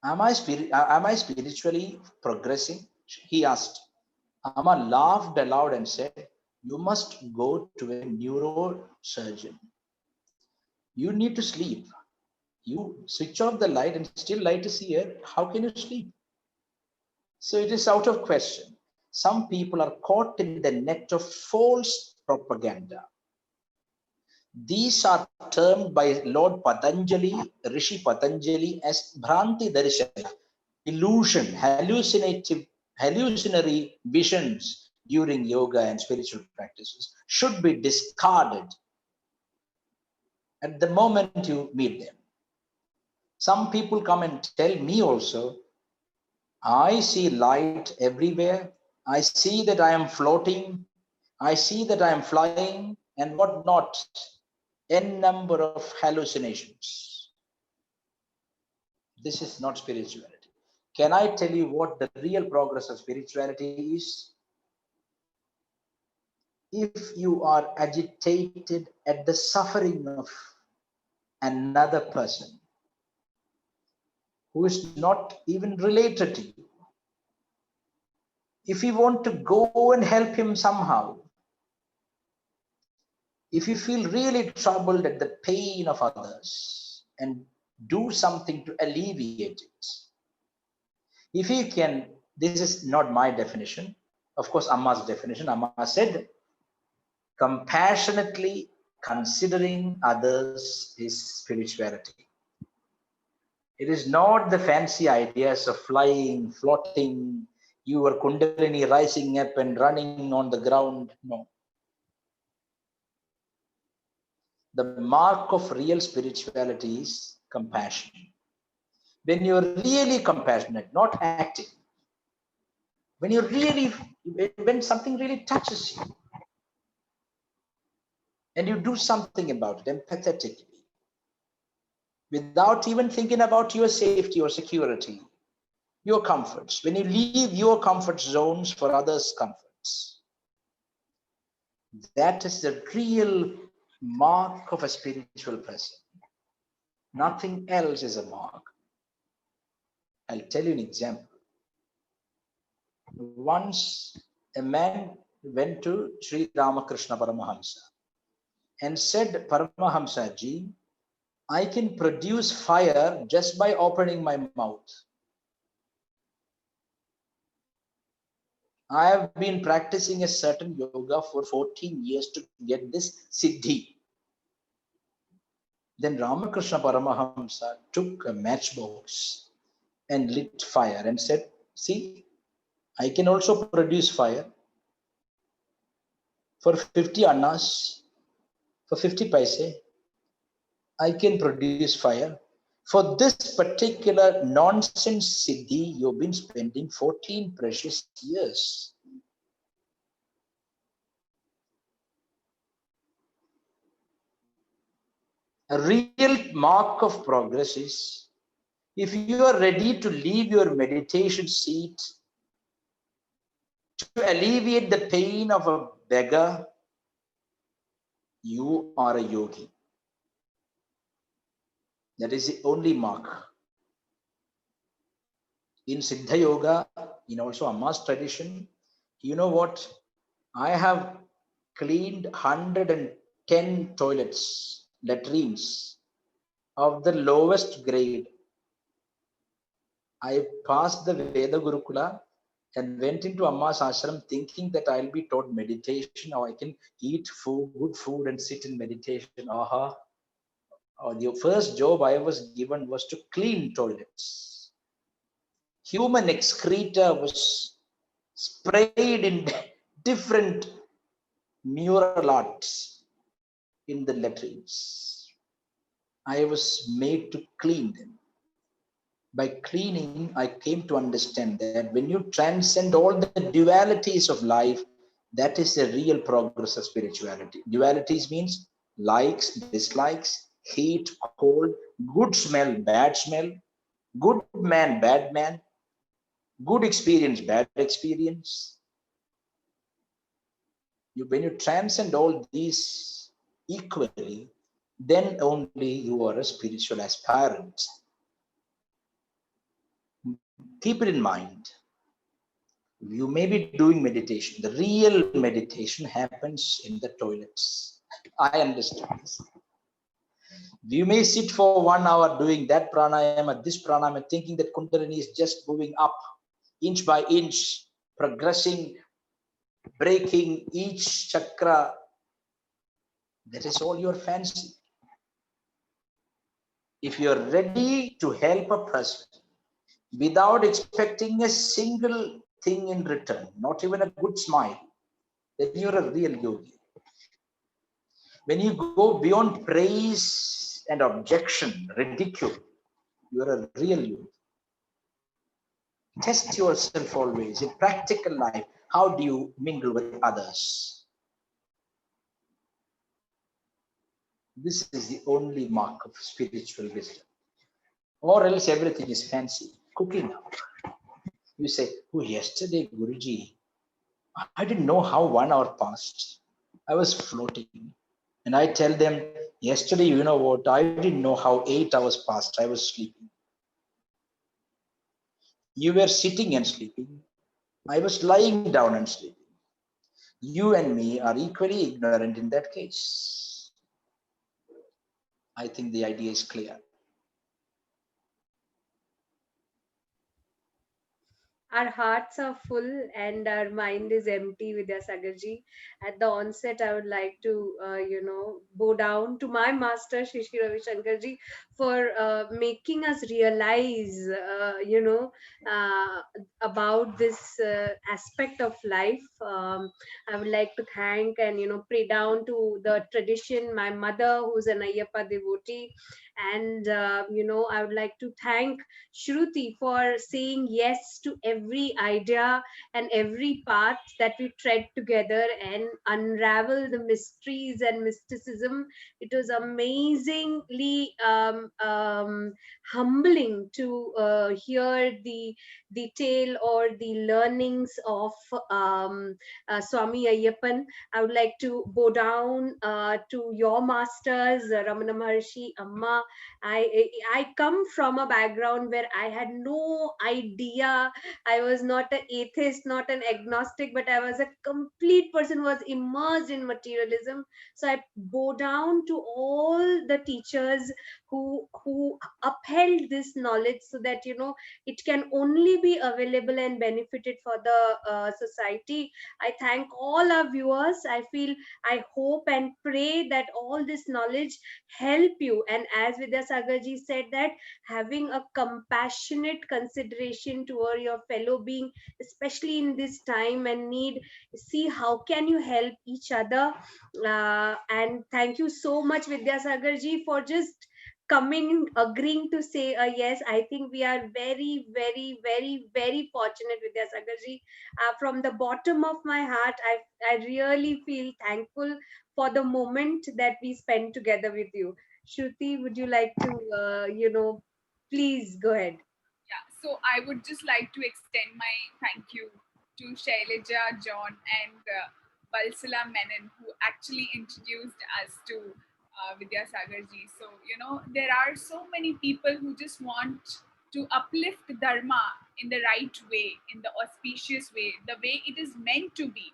Am I spiritually progressing? He asked. Amma laughed aloud and said, you must go to a neurosurgeon. You need to sleep. You switch off the light and still light is here. How can you sleep? So it is out of question. Some people are caught in the net of false propaganda. These are termed by Lord Patanjali, Rishi Patanjali, as Bhranti Darshana, illusion, hallucinatory visions during yoga and spiritual practices should be discarded at the moment you meet them. Some people come and tell me also, I see light everywhere. I see that I am floating. I see that I am flying and what not. N number of hallucinations. This is not spirituality. Can I tell you what the real progress of spirituality is? If you are agitated at the suffering of another person who is not even related to you, if you want to go and help him somehow, if you feel really troubled at the pain of others and do something to alleviate it, if you can, this is not my definition, of course, Amma's definition. Amma said, compassionately considering others is spirituality. It is not the fancy ideas of flying, floating, your kundalini rising up and running on the ground. No. The mark of real spirituality is compassion. When you're really compassionate, not acting, When you really, when something really touches you, and you do something about it empathetically, without even thinking about your safety or security, your comforts, when you leave your comfort zones for others' comforts, that is the real mark of a spiritual person. Nothing else is a mark. I'll tell you an example. Once a man went to Sri Ramakrishna Paramahamsa and said, Paramahamsa ji, I can produce fire just by opening my mouth. I have been practicing a certain yoga for 14 years to get this siddhi. Then Ramakrishna Paramahamsa took a matchbox and lit fire and said, see, I can also produce fire for 50 annas, for 50 paise. I can produce fire. For this particular nonsense siddhi, you've been spending 14 precious years. A real mark of progress is if you are ready to leave your meditation seat to alleviate the pain of a beggar, you are a yogi. That is the only mark. In Siddha Yoga, in also Amma's tradition, you know what? I have cleaned 110 toilets, latrines of the lowest grade. I passed the Veda Gurukula and went into Amma's ashram thinking that I'll be taught meditation or I can eat food, good food and sit in meditation. Aha. The first job I was given was to clean toilets. Human excreta was sprayed in different mural arts in the latrines. I was made to clean them. By cleaning, I came to understand that when you transcend all the dualities of life, that is the real progress of spirituality. Dualities means likes, dislikes, heat, cold, good smell, good man, bad man, good experience, bad experience. When you transcend all these equally, then only you are a spiritual aspirant. Keep it in mind. You may be doing meditation. The real meditation happens in the toilets. I understand this. You may sit for 1 hour doing that pranayama, this pranayama, thinking that Kundalini is just moving up inch by inch, progressing, breaking each chakra. That is all your fancy. If you're ready to help a person without expecting a single thing in return, not even a good smile, then you're a real yogi. When you go beyond praise and objection, ridicule, you're a real yogi. Test yourself always in practical life. How do you mingle with others? This is the only mark of spiritual wisdom. Or else everything is fancy. Cooking now. You say, oh, yesterday, Guruji, I didn't know how 1 hour passed. I was floating. And I tell them, yesterday, you know what? I didn't know how 8 hours passed. I was sleeping. You were sitting and sleeping. I was lying down and sleeping. You and me are equally ignorant in that case. I think the idea is clear. Our hearts are full and our mind is empty, Vidya Sagarji. At the onset, I would like to, bow down to my master, Shri Shri Ravi Shankarji, for making us realize, uh, about this aspect of life. I would like to thank and, pray down to the tradition, my mother, who's an Ayyappa devotee, And I would like to thank Shruti for saying yes to every idea and every path that we tread together and unravel the mysteries and mysticism. It was amazingly humbling to hear the tale or the learnings of Swami Ayyappan. I would like to bow down to your masters, Ramana Maharshi, Amma. I come from a background where I had no idea. I was not an atheist, not an agnostic, but I was a complete person who was immersed in materialism. So I bow down to all the teachers who upheld this knowledge, so that it can only be available and benefited for the society. I thank all our viewers. I hope and pray that all this knowledge help you. And as Vidya Sagarji said, that having a compassionate consideration toward your fellow being, especially in this time and need, see how can you help each other. And thank you so much, Vidya Sagarji, for just coming, agreeing to say a yes. I think we are very, very, very, very fortunate, Vidya Sagarji. From the bottom of my heart, I really feel thankful for the moment that we spent together with you. Shruti, would you like to, please go ahead? Yeah, so I would just like to extend my thank you to Shailaja, John, and Balsala Menon, who actually introduced us to Vidya Sagarji. So, there are so many people who just want to uplift Dharma in the right way, in the auspicious way, the way it is meant to be.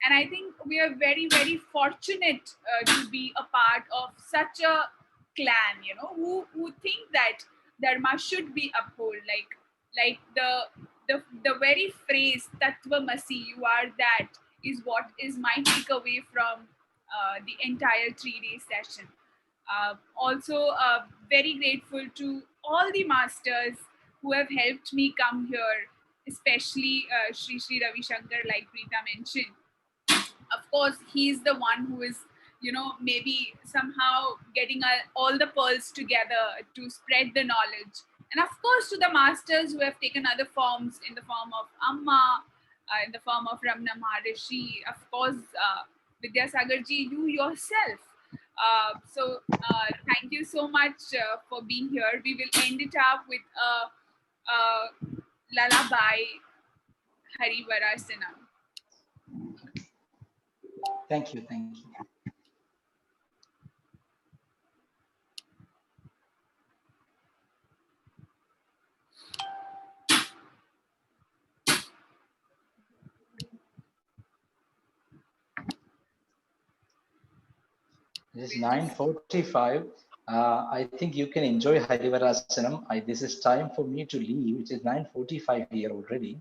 And I think we are very, very fortunate to be a part of such a clan, who think that dharma should be upheld, like the very phrase tattvamasi, you are that, is what is my takeaway from the entire 3 day session. Also, very grateful to all the masters who have helped me come here, especially Sri Ravi Shankar, like Preeta mentioned. Of course, he's the one who is, maybe somehow getting all the pearls together to spread the knowledge. And of course, to the masters who have taken other forms, in the form of Amma, in the form of Ramana Maharishi, of course, Vidya Sagarji, you yourself. Thank you so much for being here. We will end it up with a lullaby, Harivarasana. Thank you. Thank you. It is 9:45. I think you can enjoy Harivarasanam. This is time for me to leave. It is 9:45 here already.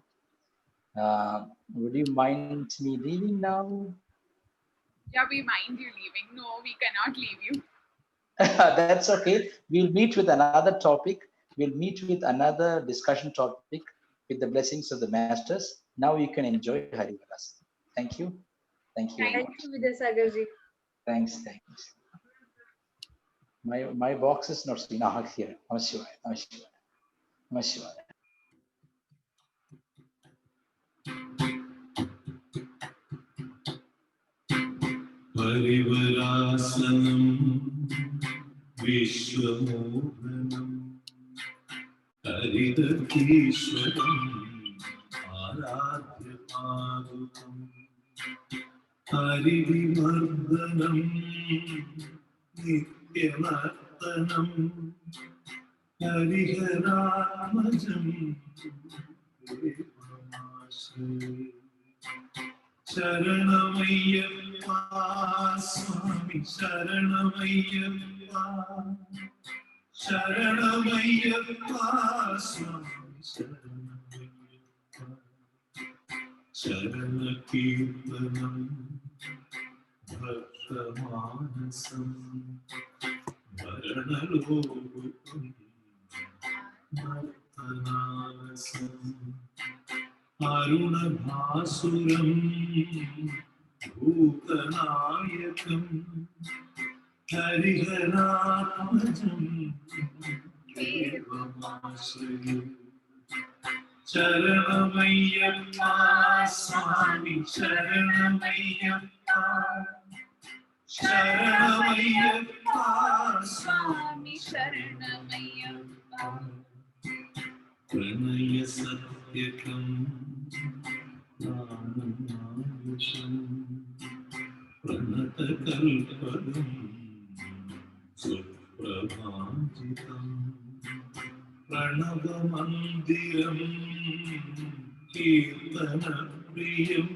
Would you mind me leaving now? Yeah, we mind you leaving. No, we cannot leave you. That's okay. We'll meet with another topic. We'll meet with another discussion topic with the blessings of the masters. Now you can enjoy Harivarasanam. Thank you. Thank you very Thank much. you, Vidya Sagarji. Thanks. My box is not seen here. Namaskar. Harivarasanam Vishwamohanam Haridakishwaram Aradhya Padukam Harivimardhanam Nityamartanam Hariharatmajam Devamashri Sharanamayappa Swami Sharanamayappa Sharanamayappa Swami Sharanamayappa Sharanakirtanam Bhaktamanasam Varanalokutam Bhaktananasam Arunabhasuram Bhutanayakam ഹരിഹരാത്മജം ദേവമാശ്രയേ ശരണമയ്യപ്പ സ്വാമി ശരണമയ്യപ്പ ശരണമയ്യപ്പ സ്വാമി ശരണമയ്യപ്പ പ്രണയ സത്യകം നാമമായുഷം പ്രണതകൽപദം സുപ്രഭാജിതം പ്രണവമന്ദിരം കീർത്തനപ്രിയം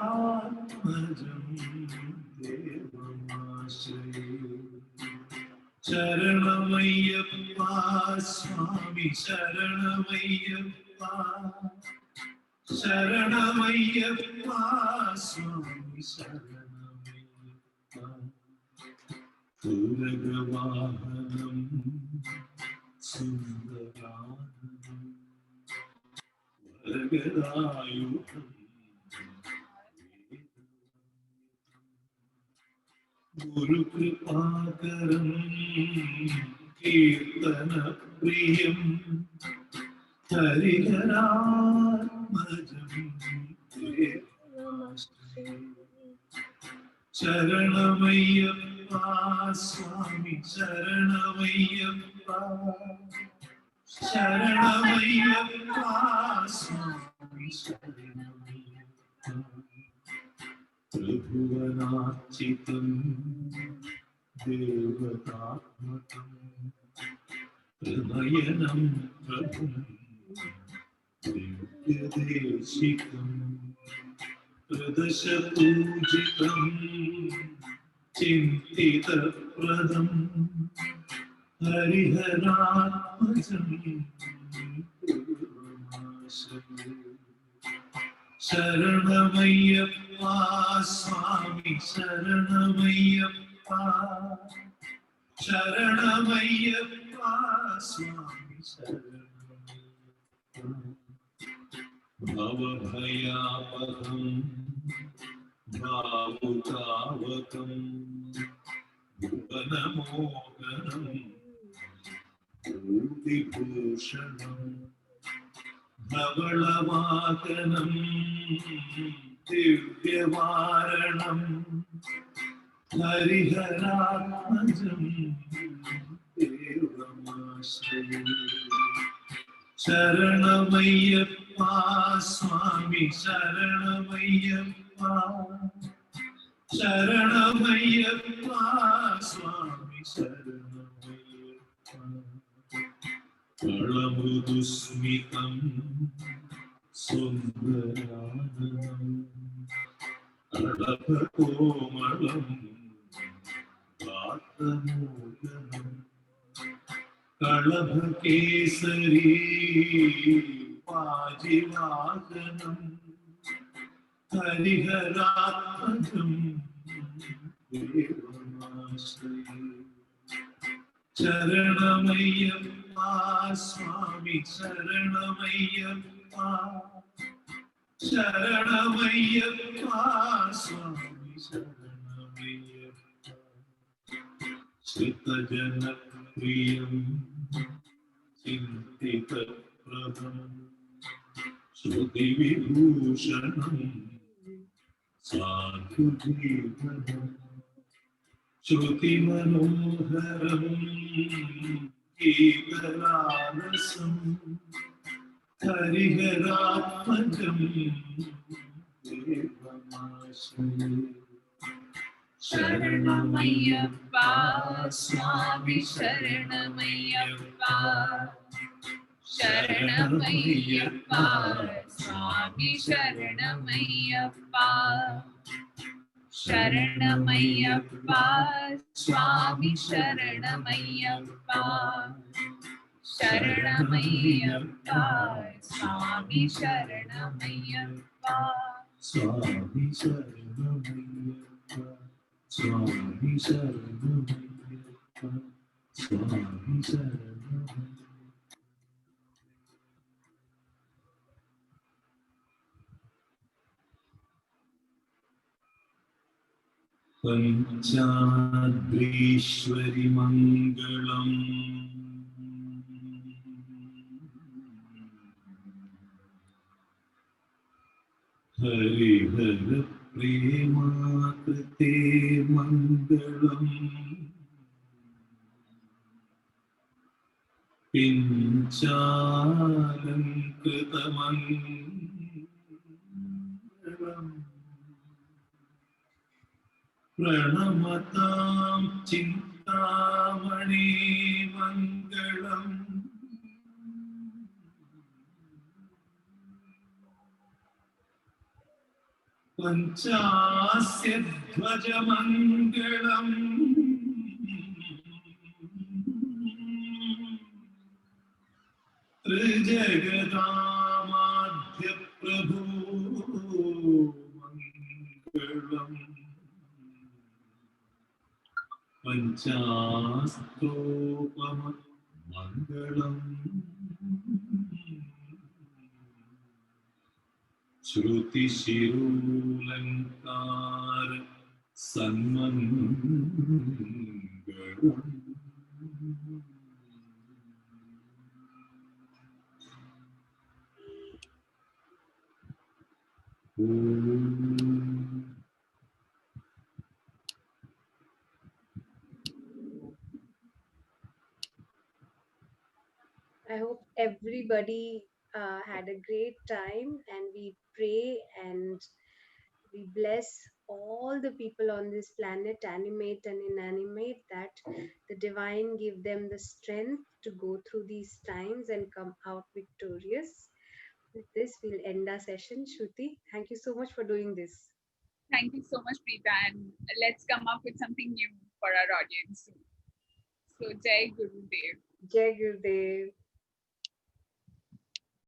ഹരിഹരാത്മജം ദേവമാശ്രയേ ശരണമയ്യപ്പ സ്വാമി ശരണമയ്യപ്പ ശരണമയ്യപ്പ സ്വാമി ശരണമയ്യപ്പ തുരഗവാഹനം സുന്ദരാനനം വരഗദായുധം ഗുരുകൃപാകരം കീർത്തനപ്രിയം ഹരിഹരാത്മജം ദേവമാശ്രയേ ശരണമയ്യപ്പ സ്വാമി ശരണമയ്യപ്പ ശരണമയ്യപ്പ സ്വാമി ശരണമയ്യപ്പ ത്രിഭുവനാർച്ചിതം ദേവതാത്മകം ത്രിനയനം പ്രഭും ദിവ്യദേശികം ത്രിദശപൂജിതം ചിന്തിതപ്രദം ഹരിഹരാത്മജം ദേവമാശ്രയേ ശരണമയ്യപ്പ സ്വാമി ശരണമയ്യപ്പ ശരണമയ്യപ്പ സ്വാമി ശരണമയ്യപ്പ ഭവഭയാപഹം ഭാവുകാവകം ഭുവനമോഹനം ഭൂതിഭൂഷണം ധവളവാകനം ദിവ്യവാരണം ഹരിഹരാത്മജം ദേവമാശ്രയേ ശരണമയ്യപ്പ സ്വാമി ശരണമയ്യപ്പ ശരണമയ്യപ്പ സ്വാമി ശരണമയ്യപ്പ കളമൃദുസ്മിതം സുന്ദരാനനം കളഭകോമളം വാതമൂലനം കളഭകേസരീ പാജിവാഹനം ഹരിഹരാത്മജം ദേവമാശ്രയേ ശരണമയ്യപ്പ സ്വാമി ശരണമയ്യപ്പ ശരണമയ്യപ്പ സ്വാമി ശരണമയ്യപ്പ ശ്രിതജനപ്രിയം ചിന്തിതപ്രദം ശ്രുതിവിഭൂഷണം സാധുജീവനം ശ്രുതിമനോഹരം ഗീതലാലസം ഹരിഹരാത്മജം ദേവമാശ്രയേ ശരണമയ്യപ്പ സ്വാമി ശരണമയ്യപ്പ ശരണമയ്യപ്പ സ്വാമി ശരണമയ്യപ്പ ശരണമയ്യപ്പ സ്വാമി ശരണമയ്യപ്പ ശരണമയ്യപ്പ സ്വാമി ശരണമയ്യപ്പ സ്വാമി ശരണമയ്യപ്പ സ്വാമി ശരണമയ്യപ്പ സ്വാമി ശരണമയ്യപ്പ पञ्चाद्रीश्वरि मङ्गलम् हरिहर प्रेमाकृते मङ्गलम् पिञ्चालङ्कृतमङ्गलम् प्रणमतां चिन्तामणि मङ्गलम् पञ्चास्य ध्वजमङ्गलम् त्रिजगदामाद्यप्रभो मङ्गलम् पञ्चास्तोपमङ्गलम् श्रुतिशिरोऽलङ्कार सन्मङ्गलम् I hope everybody had a great time, and we pray and we bless all the people on this planet, animate and inanimate, that the divine give them the strength to go through these times and come out victorious. With this, we'll end our session. Shruti, thank you so much for doing this. Thank you so much, Preeta, and let's come up with something new for our audience. So, Jai Gurudev. Jai Gurudev.